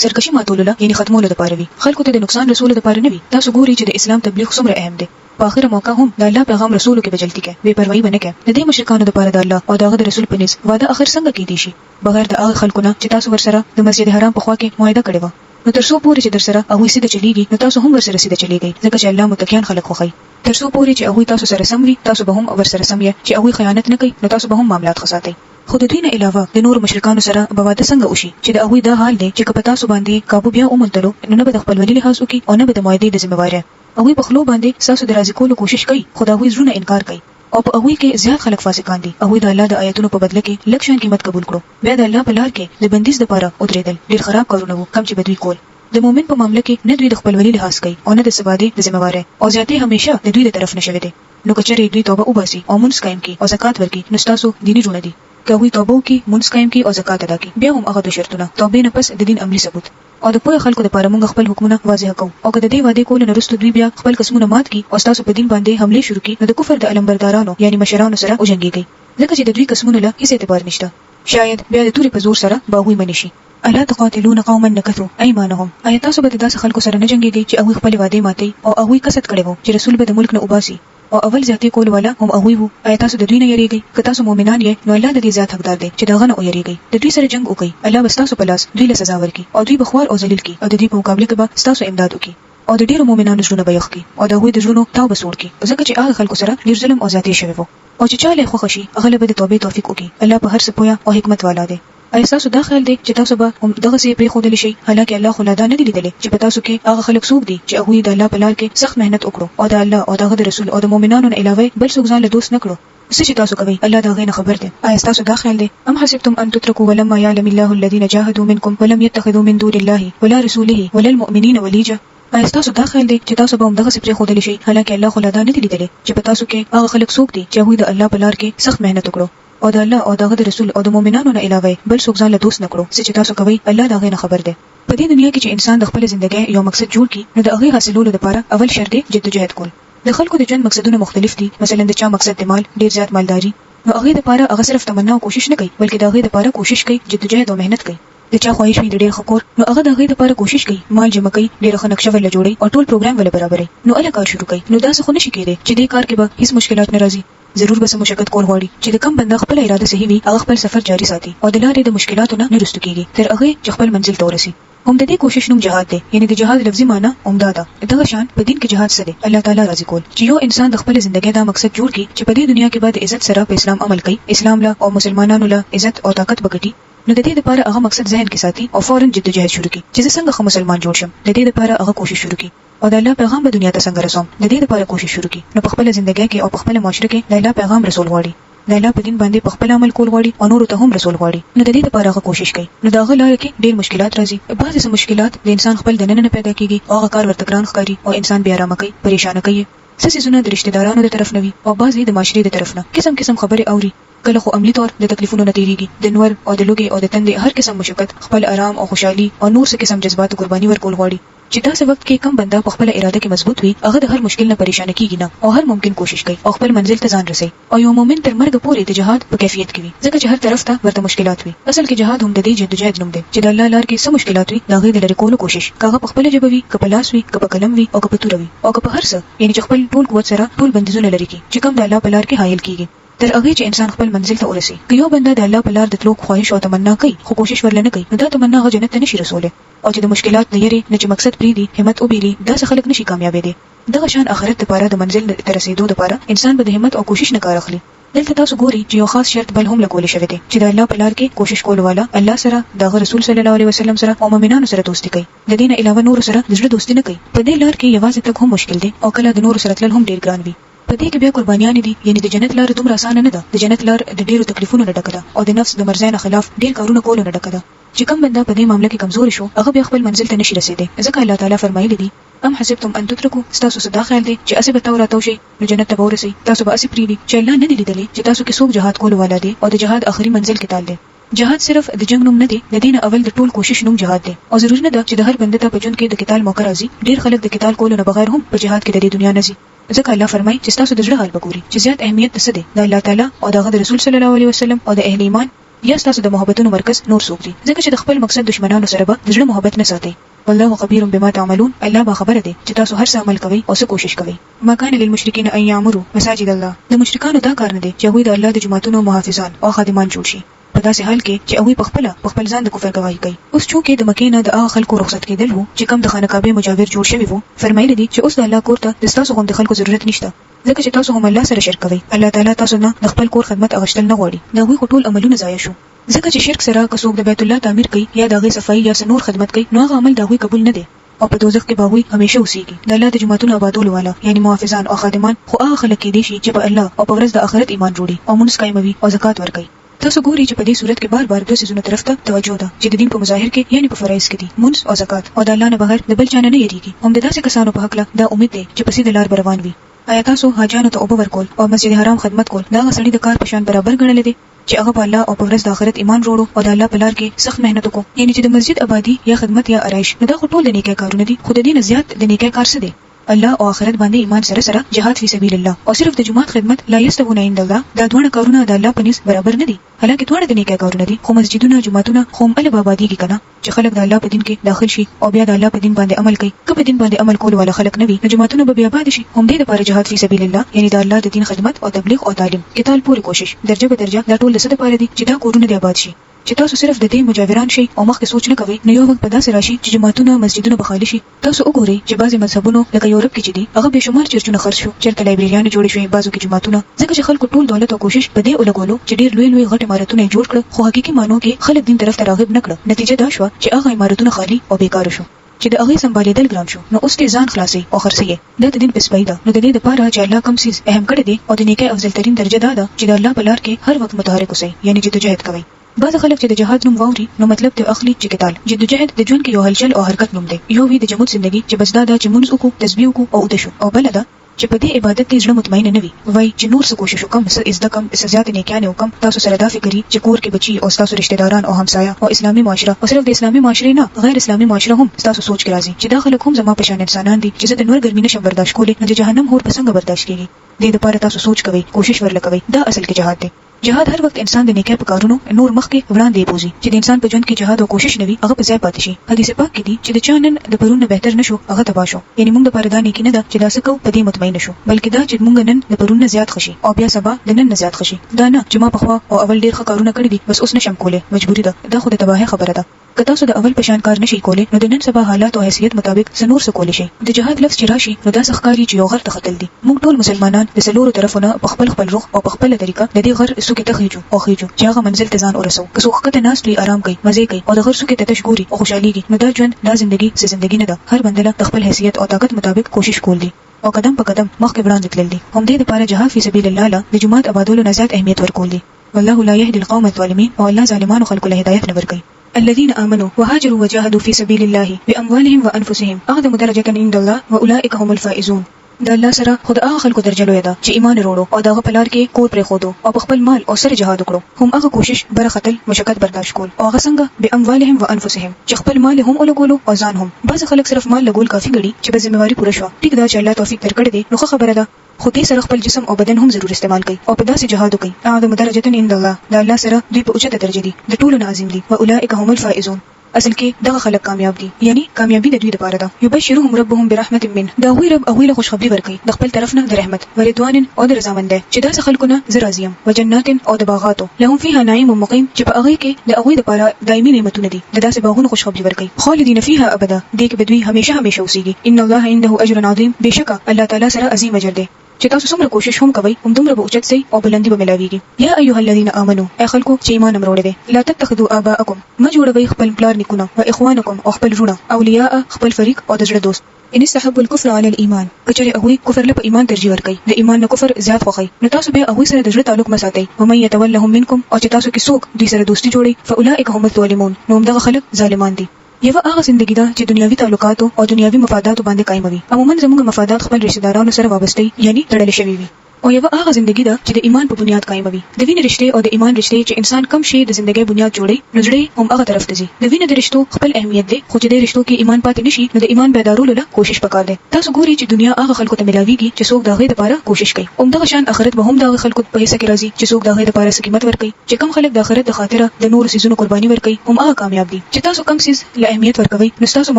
سرکشي ماتولو یعنی ختمولو لپاره وي خلکو ته د نقصان رسولو لپاره نه وي. تاسو ګوري چې د اسلام تبلیغ څومره اهم دی. په اخر موقع هم د الله پیغام رسولو کې بجلتی کې بے پروايي بنه کې د دې مشرکانو لپاره د الله او د رسول په نس وعده اخر څنګه کې دي شي بغیر د هغه خلکو نه چې تاسو ورسره د مسجد حرام په خوا کې معاهده کړی و. نو تر څو پورې چې در سره هغه سیده چلیږي نو تاسو هم ورسره سیده چلیږئ ځکه چې الله متقین خلق خوښي. تر څو پورې چې هغه تاسو سره سم وي تاسو به هم ورسره سم یې چې هغه خیانت نه کوي نو تاسو به هم معاملات خساتئ. خو د دې نه علاوه د نور مشرکانو سره به واده څنګه وشي چې د هغه د حال دی چې کله تاسو باندې قابو بیا اومنتلو نو به د خپل ولی لحاظ وکي او نه به د معاهده د ذمہواری هغه په خلو باندې تاسو د راضي کولو کوشش کوي خو دا هغه زړه انکار کوي او په هغه کې زیات خلک فاسقان دي. هغه د الله د آیاتونو په بدله کې لکشن قیمت قبول کړو، بیا د الله په لار کې د بندیز لپاره ودرېدل. ډیر خراب کارونه وو کم چې بدوی کول. د مؤمن په معاملې کې نه دوی د خپلولي لحاظ کوي او نه د سبادي د ذمہواری او زیاتې همیشه د دوی د طرف نشوي دي. نو کچره دوی توبه وباسي او مونږ قائم کی او زکات ورکي، نو تاسو دیني جوړه دي. کوي توبه وکي، مونږ قائم کی او زکات ادا کی، بیا هم هغه د شرطونه توبې نه پس د دین عملی ثبوت او د پوهه خلکو لپاره مونږ خپل حکمونه واضح کوو. او که د دې وعده کول نه رسټو دوی بیا خپل قسمونه مات کی او تاسو په دین باندې حمله شروع کی، نو د کفر د علمبردارانو یعنی مشرانو سره وجنګيږي، ځکه چې د دوی قسمونه له هیڅ اعتبار نشته. شاید بیا د توري په زور سره باغوي منشي. الا تقاتلون قوما نكثوا ايمانهم، آیا تاسو به داسې خلکو سره نه جنګيږئ چې هغه خپل وعده ماتي او هغه قصد کړي وو چې رسول به د ملک نه وباسي او اول ذاتي کول والا هم هغه وو؟ آیا تاسو د دوی نه یریږئ؟ که تاسو مؤمنان یې نو الله د دې ذات حقدار دی چې داغه نه یریږئ. د دوی سره جنگ وکړئ، الله به تاسو په لاس دوی له سزا ورکړي او دوی بخوار او ذلیل کی او د دې په مقابله کې به تاسو امداد وکړي او د ډیرو مؤمنانو ژوند به یخ کی او د هغوی د ژوند توبه سوړ کی، ځکه چې هغه خلکو سره ډیر ظلم او زیاتې شوی وو او چې چاله خوښ شي هغه به د توبې توفیق وکړي. الله په هر څه پوهه او حکمت والا دی. ایا تاسو دا خیال دی چې تاسو به هم دغه څه پرې خودلی شي؟ حالکه الله خو لا دا نه دی لیدلی چې په تاسو کې هغه خلک څوک دي چې هغه د الله په لار کې سخت مهنت وکړو او د الله او د رسول او د مؤمنانو نه علاوه بل څوک ځان له دوست نه کړو. څه چې تاسو کوي الله دا غي نه خبر دی. ایا تاسو دا خیال دی ام حسبتم ان تتركوا ولما يعلم الله الذين جاهدوا منكم ولم يتخذوا من دون الله ولا رسوله ولا المؤمنين وليجا؟ ایا تاسو دا خیال دی چې تاسو به هم دغه څه پرې خودلی شي؟ حالکه الله خو لا دا نه دی لیدلی چې په تاسو کې هغه خلک څوک دي چې هغه د الله په لار کې سخت مهنت وکړو او د الله او د رسول او د مؤمنانو نه علاوه بل څوک ځان له دوست نه کړو. چې تاسو کوي الله دا غي نه خبر دی. په دې دنیا کې چې انسان د خپل ژوندۍ یو مقصد جوړ کړي، نو د هغه حاصلولو لپاره اول شرط دی جدوجہد کول. د خلکو د ژوند مقصدونه مختلف دي. مثلا د چا مقصد د مال ډیر زیات مالداري، نو هغه لپاره هغه صرف تمنا او کوشش نه کوي، بلکې د هغه لپاره کوشش کوي جدوجہد او مهنت کوي. د چا خواهش وي د ډیر خکور، نو هغه د هغه لپاره کوشش کوي مال جمع کوي، ډیر خنکشه ول جوړي او ټول پروګرام ول برابري، نو الګ کار شروع کوي. نو دا څه خو نشي کېدی چې دې کار کې به هیڅ مشکلات نه راځي. ضرور به مشقت کول غواړي. چې د کم بنده خپل اراده صحیح وي هغه خپل سفر جاری ساتي او د لارې د مشکلاتو نه رسټو کیږي تر هغه چې خپل منزل ته ورسي. هم د دې کوشش نوم جهاد دی، یعنی د جهاد لفظي معنی عمده ده. دغه شان په دین کې جهاد څه دی؟ الله تعالی راضي کول. چې یو انسان د خپل ژوندۍ دا مقصد جوړ کړي چې په دې دنیا کې به عزت سره په اسلام عمل کوي، اسلام له او مسلمانانو له عزت او طاقت بغټي، نو د دې لپاره هغه مقصد ذهن کې ساتي او فورن جدوجہد شروع کړي چې څنګه خو مسلمان جوړ شم. د دې لپاره هغه کوشش شروع کړي او د الله پیغام په دنیا ته څنګه رسوم، د دې لپاره کوشش شروع کړي. نو په خپل ژوندۍ کې او په خپل معاشره کې د الله پیغام رسول غواړي، د الله په دین باندې په خپل عمل کول غواړي او نور ته هم رسول غواړي، نو د دې لپاره هغه کوشش کوي. نو دا غلار کې ډېر مشکلات راځي. بعضې مشکلات د انسان خپل د نن نه پیدا کیږي او هغه کار ورته ګران ښکاري او انسان بې آرامه کوي، پریشان کوي. څه څیزونه د رشتہ دارانو د طرف نه وي او بعضې د معاشرې د طرف نه قسم قسم خبرې اوري. کله خو عملی طور د تکلیفونو نه تیریږي، د نور او د لوګي او د تندې هر قسم مشقت، خپل آرام او خوشحالي او نور څه قسم جذبات قرباني ورکول غواړي. چې داسې وخت کې کم بنده په خپل اراده کې مضبوط وي، هغه د هر مشکل نه پریشان کیږي نه او هر ممکن کوشش کوي او خپل منزل ته ځان رسوي. او یو مومن تر مرګ پورې د جهاد په کیفیت کې وي، ځکه چې هر طرف ته ورته مشکلات وي. اصل کې جهاد هم د دې جدوجہد نوم دی چې د الله لار کې څه مشکلات وي دا غي د لری کولو کوشش کاغه په خپل جبوي، کله لاس وي، کله قلم وي او کله تور وي او کله هر څه، یعنی چې خپل ټول قوت سره ټول بندیزونه لري کی چې کوم د الله په لار کې حایل کیږي تر هغه چې انسان خپل منزل ته ورسي. که یو بنده د الله په لار د تلو خواهش او تمنا کوي خو کوشش ورلنه کوي، نو دا تمنا هغه جنت ته نشي رسوله. او چې د مشکلات نه یری نه چې مقصد پری دي همت او بیري، دا څه خلک نشي کامیابې دي. دغه شان آخرت لپاره د منزل ته رسیدو لپاره انسان به د همت او کوشش نه کار اخلي. دلته تاسو ګوري چې یو خاص شرط بل هم لګول شوی دی چې د الله په لار کې کوشش کول والا الله سره د رسول صلی الله علیه وسلم سره او مؤمنانو سره دوستی کوي، د دین علاوه نور سره د زړه دوستی نه کوي. په دې لار کې یوازې تک هم مشکل دی او کله د نور سره تلل هم ډیر ګران وي. په دې کې بیا قربانیان دي، یعنی د جنت لار دومره اسانه نه ده. د جنت لار د ډیرو تکلیفونو نه ډکه ده او د نفس د مرزۍ نه خلاف ډیر کارونه کولو نه ډکه ده. چې کوم بنده په دې معاملې کې کمزور شو هغه بیا خپل منزل ته نشي رسیدي، ځکه الله تعالی فرمایلی دي ام حسبتم ان تتركوا، تاسو څه دا خیال دی چې اسه به توراتو شي نو جنت ته ورسئ؟ تاسو به اسه پریدي چې الله نه دی لیدلی چې تاسو کې څوک جهاد کول والا دي او د جهاد اخري منزل کې تال دي. جهاد صرف د جنگ نوم نه دی، د دین اول د ټول کوشش نوم جهاد دی. او ضروري نه ده چې د هر بنده ته په ژوند کې د قتال موقع راځي. ډیر خلک د قتال کولو نه بغیر هم په جهاد کې د دې دنیا نه ځي، ځکه الله فرمایي چې تاسو د زړه حال وګورئ چې زیات اهمیت څه دی، د الله تعالی او د رسول صلی الله علیه وسلم او د اهل ایمان یا تاسو د محبتونو مرکز نور څوک دي، ځکه چې د خپل مقصد دشمنانو سره به د زړه محبت نه ساتي. والله خبير بما تعملون، الله با خبره دی چې تاسو هر څه عمل کوئ او څه کوشش کوئ. ما کان للمشرکین ان یعمروا مساجد الله، د مشرکانو دا کار نه دی چې هغوی د الله د جماعتونو محافظان او خادمان جوړ شي، په داسې حال کې چې هغوی په خپل ځان د کفر گواهی کوي. اوس چونکې د مکې نه د هغه خلکو رخصت کېدل وو چې کوم د خانه کعبه مجاور جوړ شوی وو، فرمایلی دي چې اوس د الله کور ته د تاسو غوندې خلکو ضرورت نشته، ځکه چې تاسو هم الله سره شرک کوئ. الله تعالی تاسو نه د خپل کور خدمت اغشتل نه غواړي، د هغوی ټول عملونه ضایع شو. ځکه چې شرک سره که څوک د بیت الله تعمیر کوي یا د هغې صفایي یا نور خدمت کوي، نو هغه عمل د هغوی قبول نه دی. او په دوزخ کې به وي همیشه اوسېږي. د الله د جماعتونو آبادولو والا یعنی محافظان او خادمان خو هغه خلک کې دي چې په الله او په ورځ د آخرت ایمان وروړي او مونږ قایموي او زکات ورکوي. تاسو ګورئ چې په دې صورت کې بار دوه سيزونو طرف ته توجه ده چې د دین په مظاهر کې یعنی په فرایض کې دي مونږ او زکات او د الله نه بغیر د بل چا نه یریږي. هم د داسې کسانو په حق له دا امید دی چې په سیده لار روان وي. آیا تاسو حاجانو ته اوبه ورکول او مسجد حرام خدمت کول دا غسړي د کار په شان برابر ګڼل دي چې هغه په الله او په ورځ د آخرت ایمان وروړو او د الله په لار کې سخت مهنت وکړو؟ یعنی چې د مسجد آبادی یا خدمت یا آرایش نو دا ټول د نیکه کارونه دي. خو د دې نه زیات د نیکه کار څه دی؟ الله او آخرت باندې ایمان سره سره جهاد فی سبیل الله او صرف د جماعت خدمت لا یستوون عند الله دا دوه کارونه د الله په نس برابر نه دي. حالکه دوه د نیکه کارونه دي خو مسجدونه جماعتونه خو ال بابادیږي کنه چې خلک د الله په دین کې داخل شي او بیا د الله په دین باندې عمل کوي. که په دین باندې عمل کول ولا خلک نه وي نو جماعتونه به بیا آباد شي. هم دې لپاره جهاد فی سبیل الله یعنی د الله د دین خدمت او تبلیغ او تعلیم کې تل پوری کوشش درجه به درجه دا ټول څه لپاره دي چې دا کورونه دی آباد شي. چې تاسو صرف د دې مجاوران شي او مخکې سوچ نه کوئ نو یو وخت په داسې راشي چې جماعتونه مسجدونه بخالي شي. تاسو وګورئ چې بعضي مذهبونو لکه یورپ کې چې دي هغه به شمار چرچونه خرڅ شو چیرته لایبرریانې جوړې شوې بعضو کې جماعتونه ځکه چې خلکو ټول دولت او کوشش په دې ولګولو چې ډېر لوی غټ عمارتونه جوړ کړل خو حقيقي مانو کې خلک دین طرف ته راغب نه کړل. نتیجه دا شو چې هغه عمارتونه خالی او بیکاره شو چې د هغه سمبالیدل ګران شو. نو اوس ته ځان خلاصي او خرڅي دا د دین په سپایده نو د دې لپاره چې الله کوم سیس اهم کړی دی او د نیکه افضل ترين درجه دا ده چې د الله په لار کې هر وخت متحرک اوسئ یعنی جدوجہد کوئ. بعض خلک چې د جهاد نوم واوري نو مطلب ته اخلي چې قتال. جدوجہد د ژوند کې یو هلچل او حرکت نوم دی. یو وی د جمود زندگی چې بس دا چې مونږ وکړو تسبیح وکړو او دشو او بل دا چې په دې عبادت کې ځړه مطمئن نه وي وای چې نور څه کوشش وکم څه از د کم څه زیات نه کېانه وکم. تاسو سره دا فکرې چې کور کې بچي او تاسو رشتہ داران او همسایه او اسلامي معاشره او صرف د اسلامي معاشره نه غیر اسلامي معاشره هم تاسو سوچ کې راځي چې دا خلک هم زما په شان انسانان دي چې د نور ګرمي نشم برداشت کولای نو د جهنم هور په څنګه برداشت کیږي. دې لپاره تاسو سوچ کوئ کوشش ورلکوي. دا اصل کې جهاد دی. جهاد هر وخت انسان د نیکه په کارونو نور مخکې وړاندې بوزي چې د انسان په ژوند کې جهاد او کوشش نوي هغه په ځای پاتې شي. حدیث پاک کې دي چې د چانن د پرون نه بهتر نشو هغه تبا شو. یعنی موږ د پاره دا نیکی نه ده چې دا څه کو په دې مطمئن شو بلکې دا چې موږ نن د پرون نه زیات خشي او بیا سبا د نن نه زیات خشي. دا نه چې ما په خوا او اول ډیر ښه کارونه کړی دي بس اوس نشم کوله مجبوری ده. دا خو د تباہی خبره ده. که تاسو د اول پشان کار نشئ کولی نو د نن سبا حالات او حیثیت مطابق سنور څه کولی شئ. د جهاد لفظ چې راشي نو دا ښکاري چې یو غر ته خطل دي. موږ ټول مسلمانان د سلورو طرفونو په خپل رخ او په خپل طریقه د دې غر سوکې ته خېجو او خېجو چې هغه منزل ته ځان ورسو. که څوک کته ناس لري آرام کوي مزه کوي او د غر سوکې ته تشګوري او خوشحاليږي نو دا ژوند دا ژوندۍ څه ژوندۍ نه ده. هر بندله د خپل حیثیت او طاقت مطابق کوشش کول دي او قدم په قدم مخکې وړاندې تلل دي. هم دې لپاره جهاد فی سبیل الله له د جماعت آبادولو نه زیات اهمیت ورکول دي. والله لا يهدي القوم الظالمين او الله ظالمانو خلق له هدایت نه ورکوي. الذين آمنوا وهاجروا وجاهدوا في سبيل الله بأموالهم وأنفسهم أعظم درجة عند الله وأولئك هم الفائزون. د الله سره خود هغه خلکو درجه لوی ده چې ایمان وروړو او دغه په لار کې کور پرې خودو او په خپل مال او سره جهاد وکړو. هم هغه کوشش بر خطل مشقت برداشت کول او هغه څنګه بأموالهم وأنفسهم چې خپل مال هم ولګولو او ځان هم. بعض خلک صرف مال لګول کافي ګڼي چې به ذمہواری پوره شو. ټیک دا چې الله توفیق درکړي دي نو خبره ده خو دې سره خپل جسم او بدن هم ضرور استعمال کوي او په داسې جهاد کوي. اعظم درجه عند الله د الله سره دوی په اوچته درجه دي د ټولو نه عظیم دي. واولئک هم الفائزون. اصل کې دغه خلک کامیاب دي یعنی کامیابی د دوی لپاره ده. یبشرهم ربهم برحمت منه دا وی رب اوله خوشخبری ورکړي د خپل طرف نه د رحمت ورضوان او د رضامند چې دا خلکونه زرازیم وجنات او د باغاتو لهم فيها نعيم مقيم چې په هغه کې د هغه لپاره دایمي نعمتونه دي. د داسې باغونو خوشخبری ورکړي خالدین فيها ابدا دې کې بدوی همیشه اوسېږي. ان الله عنده اجر عظیم بشکه الله تعالی سره عظیم اجر دی. چې تاسو څومره کوشش هم کوئ هم دومره به اوچت سي او بلندي به ملاويږي. یا ايها الذين امنوا اي خلکو چې ایمان امروړي دي لا تتخذوا اباءكم ما جوړوي خپل پلار نکونه او اخوانکم او خپل رونه اولیاء خپل فریق او د زړه دوست ان استحبوا الكفر على الايمان کچره هغه کفر له ایمان ترجیح ورکړي د ایمان نه کفر زیات خوخي نو تاسو به هغه سره د زړه تعلق مساتئ. ومن يتولهم منكم او چې تاسو کې څوک دوی سره دوستي جوړي فاولئک هم الظالمون نو دغه خلک ظالمان دي. یو هغه زندگی ده چې دنیوي تعلقات او دنیوي مفادات باندې قائموي. عموما زموږ مفادات خپل رشتہ دارانو سره وابسته یعنی تړل شوی وي. او یو هغه زندگی ده چې د ایمان په بنیاد قائموي. د وینې رشتې او د ایمان رشتې چې انسان کم شي د زندګۍ بنیاد جوړي نو زړه هم هغه طرف ته ځي. د وینې د رشتو خپل اهمیت دی خو چې د رشتو کې ایمان پاتې نشي نو د ایمان بیدارولو لپاره کوشش وکړئ. تاسو ګورئ چې دنیا هغه خلکو ته ملاويږي چې څوک دغه لپاره کوشش کوي. همدغه شان آخرت به هم دغه خلکو په حصہ کې راځي چې څوک دغه لپاره قیمت ورکړي. چې کم خلک د آخرت د خاطره د نور سيزونو قرباني ورکړي هم هغه کامیاب دي. چې تاسو کم سيز له اهمیت ورکوي نو تاسو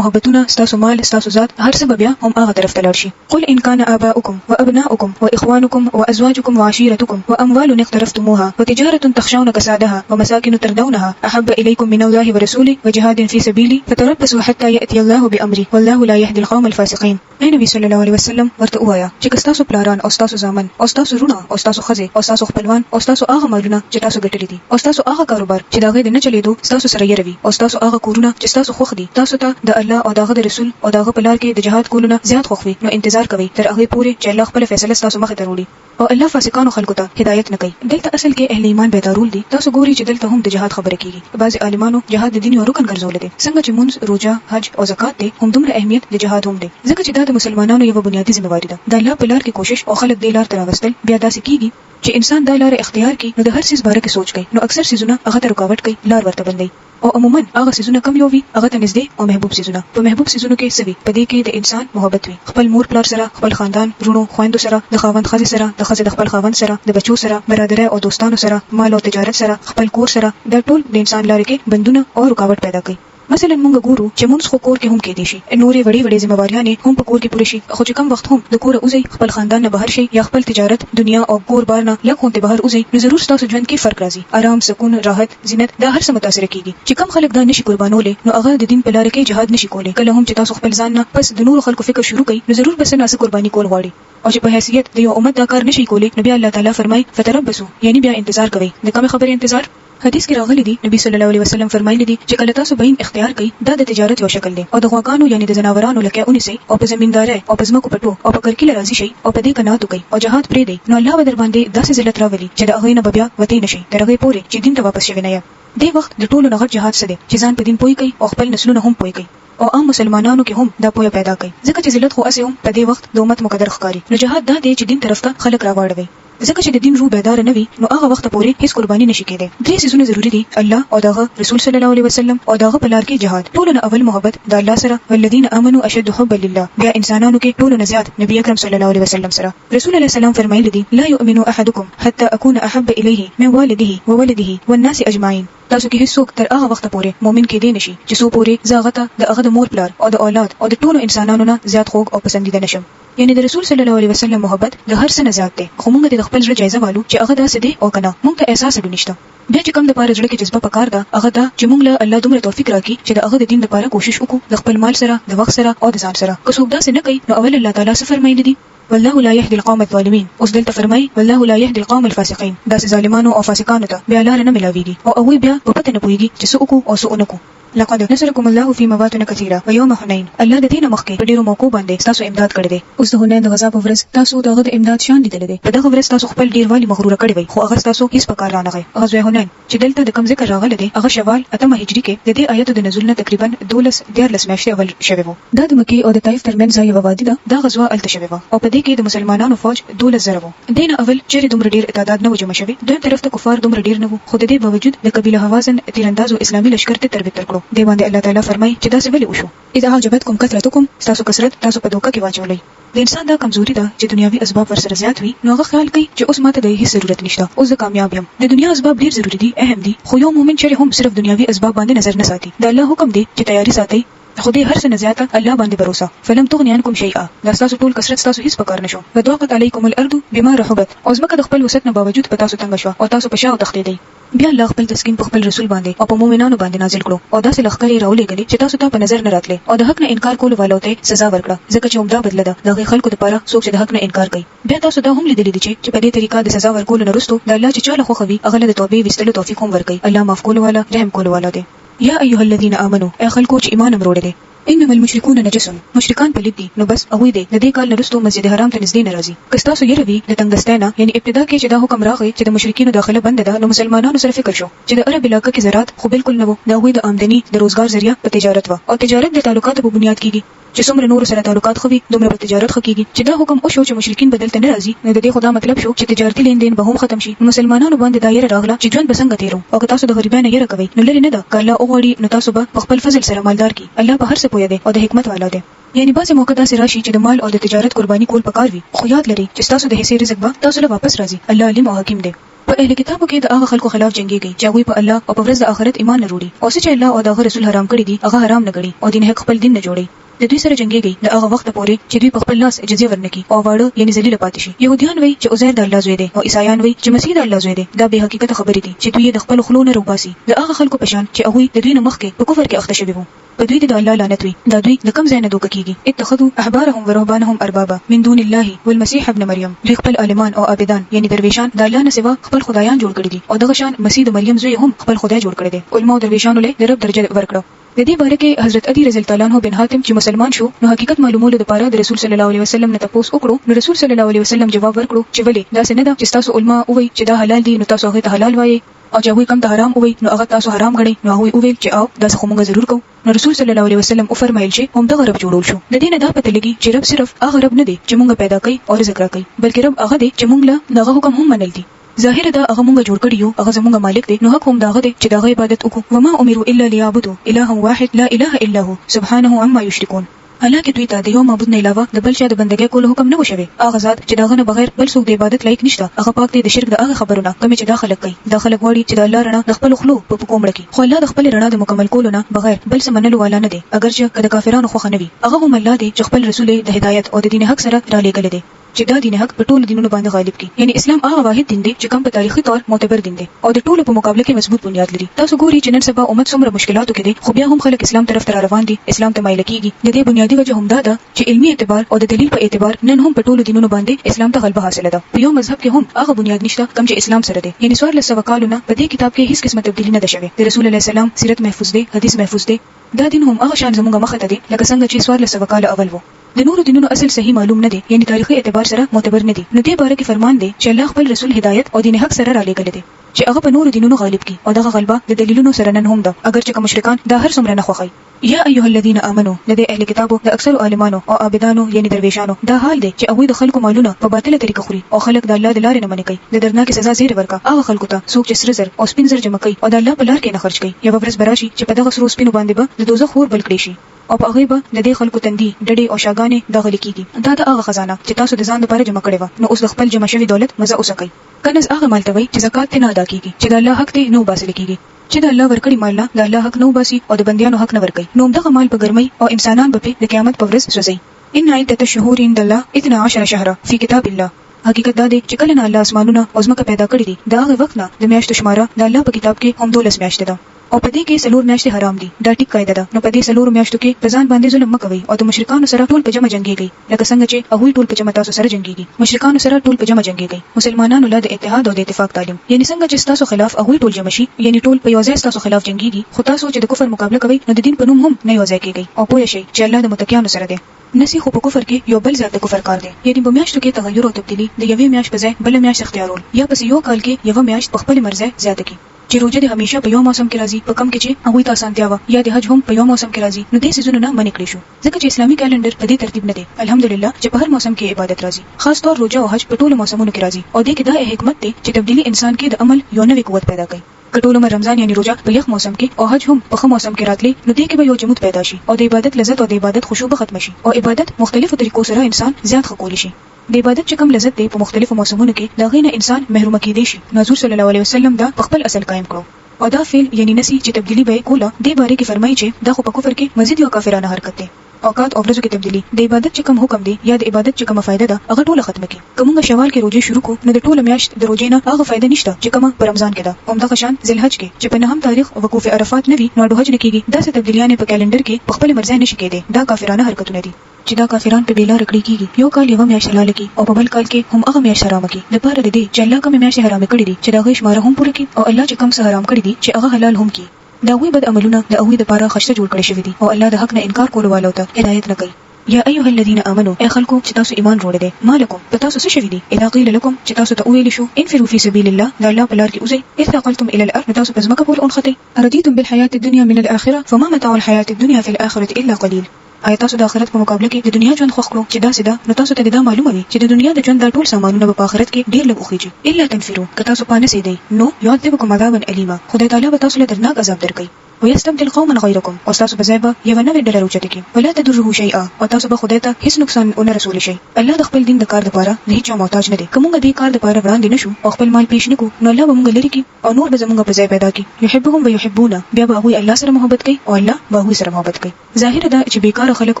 محبتونه تاسو مال تاسو ذات هر څه بیا هم هغه طرف ته لاړ شي. قل ان كان اباؤكم وابناؤكم واخوانكم أنفسكم وأزواجكم وعشيرتكم وأموال اقترفتموها وتجارة تخشون كسادها ومساكن ترضونها أحب إليكم من الله ورسوله وجهاد في سبيلي فتربصوا حتى يأتي الله بأمره والله لا يهدي القوم الفاسقين. اے نبی صلی الله علیه وسلم ورته وایا چې تاسو پلاران او تاسو زامن او تاسو رونه او تاسو خزه او تاسو خپلوان او تاسو هغه مالونه چې تاسو ګټلې دي او تاسو هغه کاروبار چې داغه نه چلیدو تاسو سره یې روي او تاسو هغه کورونه چې تاسو خوښ دي تاسو ته د الله او داغه رسول او داغه په لار کې د جهاد کولونه زیات خوښوي نو انتظار کوي تر هغه پورې چې الله خپل فیصله تاسو مخه ته وړي او الله فاسقانو خلکو ته هدایت نه کوي. دلته اصل کې اهل ایمان به ضرور دي. تاسو ګوري چې دلته هم د جهاد خبره کیږي. بعض عالمانو جهاد د دین یو رکن ګرځول دي څنګه چې مونږ روزه حج او زکات دي هم دومره اهمیت د جهاد هم دي ځکه چې دا د مسلمانانو یو بنیادی ذمہواری ده. د الله په لار کې کوشش او خلک د لار ته راوستل بیا داسې کیږي چې انسان د لار اختیار کوي نو د هر څه باره کې سوچ کوي نو اکثر سيزونه هغه ته رکاوټ کوي لار ورته بندي او عموما هغه سيزونه کم یو وي هغه ته نږدې او محبوب سيزونه په محبوب سيزونو کې سوي په دې کې د انسان محبت وي خپل مور پلار سره خپل خاندان رونو خويندو سره د خاوند خځې سره د خځې د خپل خاوند سره د بچو سره برادر او دوستانو سره مال او تجارت سره خپل کور سره د ټول د انسان لارې کې بندونه او رکاوټ پیدا کوي. مثلا مونږ ګورو چې مونږ خو کور کې هم کې دي شي نورې وړې وړې ذمہواریاں هم په کور کې پوره شي خو چې کم وخت هم د کور اوځي خپل خاندان نه بهر شي یا خپل تجارت دنیا او کور بار نه لکه ته بهر اوځي نو ضرور تاسو ژوند کې فرق راځي آرام سکون راحت زینت دا هر څه متاثر کیږي چې کم خلک دا نشي قربانولې نو هغه د دین په لار کې جهاد نشي کولای کله هم چې تاسو خپل ځان نه پس د نور خلکو فکر شروع کړئ نو ضرور بس نه قرباني کول غواړي او چې په حیثیت د یو امت دا کار نشي کولای نبی الله تعالی فرمای فتربصوا یعنی بیا انتظار کوي د کوم خبرې انتظار حدیث کې راغلی دی نبی صلی الله علیه وسلم فرمایلی دی چې کله تاسو بین اختیار کړئ دا د تجارت یو شکل دی او د غواګانو یعنی د جناورانو لکه اونیسي او په زمیندارۍ او په ځمکو پټو او په کرکیله راځي شي او په دې کناتو کوي او جهاد پرې دی نو الله به در باندې داسې ذلت راولي چې د هغه نه بیا وتی نشي تر هغه پورې چې دین ته واپس شوی نه یم دی وخت د ټولو نغټ جهاد څه دی چې ځان په دین پوي کوي او خپل نسلونه هم پوي کوي او عام مسلمانانو کې هم دا پوهه پیدا کوي ځکه چې ذلت خو اسې هم په دې وخت د امت مقدر ښکاری نو جهاد دا دی چې دین طرف ته خلک راوړوي ځکه چې د دین روح بیدار نه وي نو هغه وخت پورې هیڅ قرباني نشي کېدای. درې سيزونه ضروری دي الله او دغه رسول صلی الله علیه وسلم او دغه په لار کې جهاد ټول نه اول محبت د الله سره والذین آمنوا اشد حبا لله بیا انسانانو کې ټول نه زیات نبی اکرم صلی الله علیه وسلم سره رسول الله سلام فرمایلی دي لا یؤمن احدکم حتى اكون احب الیه من والده وولده والناس اجمعین. تاسو کې هیڅوک تر هغه وخت پورې مؤمن کې دی نشي چې سو پورې زاغته د هغه د مور پلار او د اولاد او د ټولو انسانانو نه زیات خوږ او پسندیده نشم. یعنی د رسول صلی الله علیه وسلم محبت د هر څه نه زیات دی خو موږ د خپل ژوند جایزه والو چې هغه داسې دی او کنه موږ ته احساس ونشته. بیا چې کوم د پاره ژوند کې جذبه پکار ده هغه دا چې موږ له الله دومره توفیق راکړي چې د هغه د دین لپاره کوشش وکړو د خپل مال سره د وخت سره او د ځان سره. که څوک داسې نه کوي نو اول الله تعالی څه فرمایلی دي والله لا يهدي القوم الظالمين. اوس دلته فرمای والله لا يهدي القوم الفاسقين. دا ظالمانو او فاسقانو ته بیا لار نه ملاويږي او هغه بیا په پته نه پويږي چې څه وکړو او څه ونکړو. لقد نصركم الله في مواطن كثيره ويوم حنين. الله د دې نه مخکې په ډیرو موقعو باندې تاسو امداد کړی دی. اوس د حنین د غزا په ورځ تاسو دغه د امداد شان لیدل دي. په دغه ورځ تاسو خپل ډیروالي مغرور کړی وي خو هغه تاسو هیڅ په کار نه غي. غزوه حنین چې دلته د کوم ذکر راغلی دی هغه شوال اتمه هجری کې د دې آیت د نزول نه تقریبا 12 میاشتې اول شوی وو. دا د مکی او د طائف ترمنځ یو وادي ده. دا غزوه الته شوی وو او په دې کې د مسلمانانو فوج 12,000 وو. دین اول چې دومره ډیر تعداد نه و جمع شوی دویم طرف ته کفار دومره ډیر نه وو خو د دې باوجود د قبیله حوازن تیراندازو اسلامي لشکره ته تربیت کړو. دی باندې الله تعالی فرمای چې دا څه ولې وشو اذا عجبتکم کثرتکم تاسو کثرت تاسو په دوکه کې واچولې. د انسان دا کمزوري ده چې دنیوي اسباب ورسره زیات وي نو هغه خیال کوي چې اوس ماته د هیڅ ضرورت نشته اوس زه کامیاب یم. د دنیا اسباب ډیر ضروری دي اهم دي خو یو مؤمن چې هم صرف دنیوي اسباب باندې نظر نه ساتي د الله حکم دی چې تیاری ساتي خو دې هر څه نه زیاته الله باندې باور فلم تغني عنكم شيئا. دا تاسو ټول کثرت تاسو هیڅ پکار نشو وضاقت علیکم الارض بما رحبت. او زمکه د خپل وسعت نه باوجود په تاسو تنگ شو او تاسو په شاو تختې دی. بیا الله خپل تسکین په خپل رسول باندې او په مؤمنانو باندې نازل کړو او داسې لخرې راولېږلې چې تاسو ته په نظر نه راتلې او د حق نه انکار کولو والو ته سزا ورکړه ځکه چې عمده بدله ده د خلکو لپاره څوک چې د حق نه انکار کوي. بیا تاسو دا هم لیدلې دي چې په دې طریقه د سزا ورکولو نه وروسته د الله چې چاله خوخوي هغه له توبې وستلو توفیق هم ورکړي. الله معاف کولو والا رحم کولو والا دی. یا ایها الذین آمنوا ای خلکو چې ایمان امروړي دي انما المشركون نجس. مشرکان پلید دي نو بس هغه دي د دې کال نرستو مسجد حرام ته نږدې ناراضي. که تاسو یې روي د تنگستانه یعنی ابتدا کې چې دا حکم راغی چې د مشرکینو داخله بند ده نو مسلمانانو سره فکر شو چې د عرب علاقې کې زراعت خو بالکل نه وو دا وې د آمدنی د روزګار ذریعہ په تجارت و او تجارت د تعلقاتو په بنیاد کېږي چې څومره نور سره تعلقات خوي دومره په تجارت خو کېږي. چې دا حکم او شو چې مشرکین بدلته نه راځي نو د دې خدا مطلب شو چې تجارتي لیندین به هم ختم شي. مسلمانانو باندې دایره راغله چې ژوند بسنګ تیرو او که تاسو د غریبانو یې راکوي نو لري نه ده کله او غړي نو تاسو به خپل فضل سره مالدار کی. الله په هر څه پوهه دی او د حکمت والا دی. یعنی بعضی موقع داسې راشي چې د مال او د تجارت قرباني کول پکار وي خو یاد لري چې تاسو د حصے رزق به تاسو له واپس راځي. الله علیم او حکیم دی. په اهل کتابو کې د هغه خلکو خلاف جنگيږي چې هغه په الله او په ورځ د آخرت ایمان نه وروړي او چې الله او د رسول حرام کړی دي هغه حرام نه کړي او دین حق خپل دین نه جوړي. د دوی سره جنگيږي د هغه وخت پورې چې دوی په خپل لاس جزيه ورنکي او واړه یعنی ذلیل پاتې شي. يهوديان وایي چې عزير د الله زوی دی او عیسایان وایي چې مسیح د الله زوی دی. دا به حقیقت خبرې دي چې دوی د خپل خلونو روباسي د هغه خلکو په شان چې هغه د دوی نه مخکې په کفر کې اخته شوي وو. په دوی د الله لعنت وي. دا دوی د کم ځای نه دوکه کیږي. اتخذوا احبارهم ورهبانهم اربابا من دون الله والمسيح ابن مريم. دوی خپل عالمان او عابدان یعنی درویشان د الله نه سوا خپل خدایان جوړ کړي دي او دغه شان مسیح د مریم زوی هم خپل خدای جوړ کړی دی. علماء درویشانو له د رب درجه ورکړه. د دې باره کې حضرت علي رضی الله عنه بن حاتم چې مسلمان شو نو حقیقت معلومولو لپاره د رسول صلی الله علیه وسلم نه تاسو وکړو. نو رسول صلی الله علیه وسلم جواب ورکړو چې ولې دا څنګه ده چې تاسو علما وایي چې دا حلال دي نو تاسو هغه ته حلال وایي او چې هغه کم ته حرام وایي نو هغه تاسو حرام غنئ. نو هغه ویل چې او دا څه موږ ضرور کوو. نو رسول صلی الله علیه وسلم او فرمایل چې هم دغه رب جوړول شو. د دې نه دا پته لګي چې رب صرف هغه رب نه دی چې موږ پیدا کوي او رزق راکوي بلکې رب هغه دی چې موږ له هغه حکم هم منل دي. ظاهر دا هغه موږ جوړ کړی یو هغه زموږ مالک دی نو حق هم دا غته چې دا عبادت وکړو. وما امروا الا ليعبدوا اله واحد لا اله الا هو سبحانه عما يشركون. حالکه دوی ته د یو معبود نه علاوه د بل چا د بندګۍ کولو حکم نه وشوي. هغه ذات چې داغه نه بغیر بل څوک د عبادت لایق نشته. هغه پاک دی د شرک د هغه خبرونه کوم چې دا خلک کوي. دا خلک وړي چې د الله رڼا د خپل خلو په کومړه کې خو الله د خپل رڼا د مکمل کولو نه بغیر بل څه منلو والا نه دی. اگر چې د کافرانو خو خنوي هغه هم الله دی چې خپل رسول د هدایت او د دین حق سره را لېږل دي چې دا دین حق په ټولو دینونو باندې غالب کی. یعنی اسلام هغه واحد دین دی چې کوم په تاریخي تور معتبر دین دی او د ټولو په مقابله کې مضبوط بنیاد لري. تاسو ګوري چې نن سبا امت څومره مشکلاتو کې دي خو بیا هم خلک اسلام طرف ته روان دي، اسلام ته مایل کیږي. د دې بنیادی وجه هم دا ده چې علمي اعتبار او د دلیل په اعتبار نن هم په ټولو دینونو باندې اسلام ته غلبه حاصله ده. په یو مذهب کې هم هغه بنیاد نشته کوم چې اسلام سره دی. یعنی 1400 کالونه په دې کتاب کې هیڅ قسمه تبدیلی نه ده شوې. د رسول الله سلام سیرت محفوظ دی، حدیث محفوظ دی. دا دین هم هغه شان زموږه مخه ته دی لکه څنګه چې 1400 کال اول وو. د نورو دینونو اصل صحیح معلوم نه دی یعنی تاریخي اعتبار سره معتبر نه دی. نو دې باره کې فرمان دی چې الله خپل رسول هدایت او دین حق سره را لېږلی دی چې هغه په نورو دینونو غالب کی او دغه غلبه د دلیلونو سره نن هم ده. اگر چې کوم مشرکان دا هر څومره نه خوښي. یا ایها الذين امنوا لدې اهل کتابو د اکثر عالمانو او عابدانو یعنی درویشانو دا حال دی چې هغه د خلکو مالونه په باطله طریقه خوري او خلک د الله د لارې نه منې کوي. د درناکې سزا زیر ورکا هغه خلکو ته څوک چې سره زر او سپین زر جمع کوي او د الله په لار کې نه خرج کوي. یو ورځ براشي چې په دغه سرو سپینو باندې به د دوزخ اور بل کړی شي او په هغه به د دې خلکو تندي ډډې او شاګانې دغه لیکيږي. دا د هغه خزانه چې تاسو د ځان لپاره جمع کړې و نو اوس د خپل جمع شوی دولت مزه اوسکئ. کنز هغه مال ته وای چې زکات نه ادا کیږي چې د الله حق ته نو باسل کیږي. چې د الله ورکړي مال نه د الله حق نو باسي او د بنديانو حق نه ورکړي نو دغه مال په ګرمۍ او انسانان به د قیامت په ورځ سوځي. ان عدة الشهور عند الله 12 شهرا في كتاب الله. حقیقت دا دی چې کله نه الله اسمانونه او ځمکه پیدا کړې دي دا هغه وخت نه د میاشتو شماره د الله په کتاب کې هم 12 میاشتې ده او په دې کې سلور میاشتې حرام دي. دا ټیک قاعده ده. نو په دې سلور میاشتو کې په ځان باندې ظلم مکوئ او د مشرکانو سره ټول په جمع جنگيږي لکه څنګه چې هغه ټول په جمع تاسو سره جنگيږي. مشرکانو سره ټول په جمع جنگيږي. مسلمانانو له اتحاد او د اتفاق تعلیم یعنی څنګه چې تاسو خلاف هغه ټول جمع شي یعنی ټول په یو ځای تاسو خلاف جنگيږي خو تاسو چې د کفر مقابله کوي نو د دین په نوم هم نه یو ځای کیږي او پوه شئ چې الله د متقینو سره دی. نسی خو په کفر کې یو بل ځای د کفر کار دی. یعنی په میاشتو کې تغیر او تبدیلی د یوې میاشت په ځای بل میاشت اختیارول یا پس یو کال کې یو میاشت په خپل مرزه زیاته کی. چې روزه د همیشه په یو موسم کې راځي په کم کې چې هغه ته اسانتیا و یا د حج هم په یو موسم کې راځي نو دې سيزونه نه منې کړی شو ځکه چې اسلامي کلندر په دې ترتیب نه دی. الحمدلله چې په هر موسم کې عبادت راځي خاص طور روزه او حج په ټولو موسمونو کې راځي او دې کې دا حکمت دی چې تبدیلی انسان کې د عمل یو نوې قوت پیدا کوي. کټول رمضان یعنی روزه په یخ موسم کې او حج هم په خو موسم کې راتلی نو دې کې به یو جمود پیدا شي او د عبادت لذت او د عبادت خشوع به ختم شي او عبادت مختلفو طریقو سره انسان زیات خکول شي. د عبادت چې کوم لذت دی په مختلفو موسمونو کې دا غینه انسان محروم کېدی شي. حضور صلی الله علیه وسلم دا په خپل اصل قائم کړو او دا فعل یعنی نسی چې تبدیلی به کوله د باره کې فرمایي چې دا خو په کفر کې مزید یو کافرانه حرکت دی. اوقات او ورځو کې تبدیلی د عبادت چې کوم حکم دی یا د عبادت چې کومه فائدہ ده هغه ټوله ختمه کی. کومه شوال کې روزه شروع کو نو د ټوله میاشت د روزې نه هغه فائدہ نشته چې کومه په رمضان کې ده. هم د شان ذل حج کې چې په نهم تاریخ وقوف عرفات نه وي نو د حج نه کیږي. دا څه تبدیلیان په کلندر کې په خپل مرزه نشي کېدی. دا کافرانه حرکتونه دي چې دا کافران په بیلار کړی کیږي. یو کال یو میاشت حلال کی او په بل کال کې هم هغه میاشت حرام کی. د پاره دي چې الله کوم میاشت حرام کړی دي چې دا غي شماره هم پوره کی او الله چې کوم څه حرام کړی دي چې هغه حلال هم کی. دا وی بد عملونه د اوی د پاره خشته جوړ کړی شوی دي او الله د حق نه انکار کولو والو ته هدایت نه کوي. یا ایها الذين امنوا اي خلکو چې تاسو ایمان وروړی دي مالکم په تاسو څه شوی دي اذا قيل لكم چې تاسو ته ویل شو انفروا في سبيل الله دا الله په لار کې اوسئ اذا قلتم الى الارض تاسو په ځمکه پورې اونخته ارديتم بالحياه الدنيا من الاخره فما متاع الحياه الدنيا في الاخره الا قليل. آیا تاسو د آخرت په مقابله کې د دنیا ژوند خوښ کړو چې دا سیده نو تاسو ته دا معلومه وي چې د دنیا د ژوند د ټول سامانونه په آخرت کې ډیر لږ خوږي. الا تنفروا که تاسو پانه سي دی نو يعذبكم عذابا اليما خدای تعالی به تاسو له درناک عذاب درکړي. ويستبدل قوما غيركم او تاسو په ځای به یو نوې ډله راوچته کی ولا تدره شيئا او تاسو به خدای ته هیڅ نقصان ونه رسول شي. الله د خپل دین د کار لپاره نه هیڅ محتاج نه دی. کومه دې کار لپاره وړاندې نشو او خپل مال پیش نکو نو الله به موږ لري کی او نور به زموږ په ځای پیدا کی. يحبهم ويحبون بیا به هغه الله سره محبت کوي او الله به هغه سره محبت کوي. ظاهر دا چې بیکار هغه خلک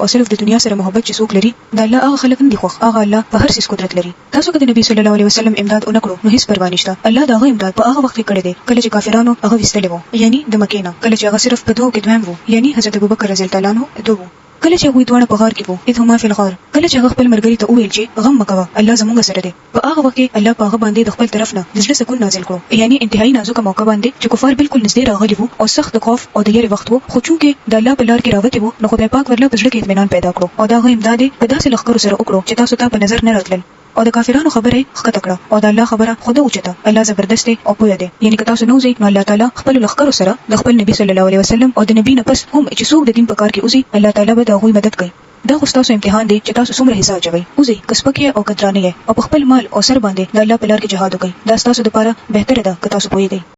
او صرف د دنیا سره محبت چې څوک لري د الله هغه خلک نه دي خو هغه الله په هر څه قدرت لري. تاسو که د نبی صلی الله علیه وسلم امداد اونکړو نو هیڅ پروا نشته. الله دا غو امداد په هغه وخت کې کړی دی کله چې کافرانو هغه وستلی وو، یعنی د مکې نه، کله چې هغه صرف په دوه کې دویم وو، یعنی حضرت ابوبکر رضی الله عنه دوه، کله چې هغه دوه په غار کې وو، اذ هما فی الغار، کله چې هغه خپل مرګري ته وویل چې غم مکوه الله زموږ سره دی. په هغه وخت کې الله په هغه باندې د خپل طرف نه د زړه سکون نازل کړو، یعنی انتهایی نازک موقع باندې چې کفار بالکل نږدې راغلي وو او سخت خوف او د یری وخت وو، خو چونکې د الله په لار کې راوته وو نو خدای پاک ورله په زړه کې اطمینان پیدا کړو او دا غو امداد په داسې لخر سره وکړو چې تاسو ته په نظر نه راتلل او د کافرانو خبره ښکته کړه او د الله خبره خود اوچته. الله زبردست دی او پوهه دی، یعنی که تاسو نوځئ نو الله تعالی خپل لخر سره د خپل نبی صلی الله علیه وسلم او د نبی نه پس هم چې څوک د دین په کار کې اوسي الله تعالی به د هغوی مدد کوي. دا خو تاسو امتحان دی چې تاسو څومره حساب چوي اوسئ کسبکه او قدرانه او په خپل مال او سر باندې د الله په لار کې جهاد وکړئ. دا تاسو لپاره بهتره ده که تاسو پوهیږئ.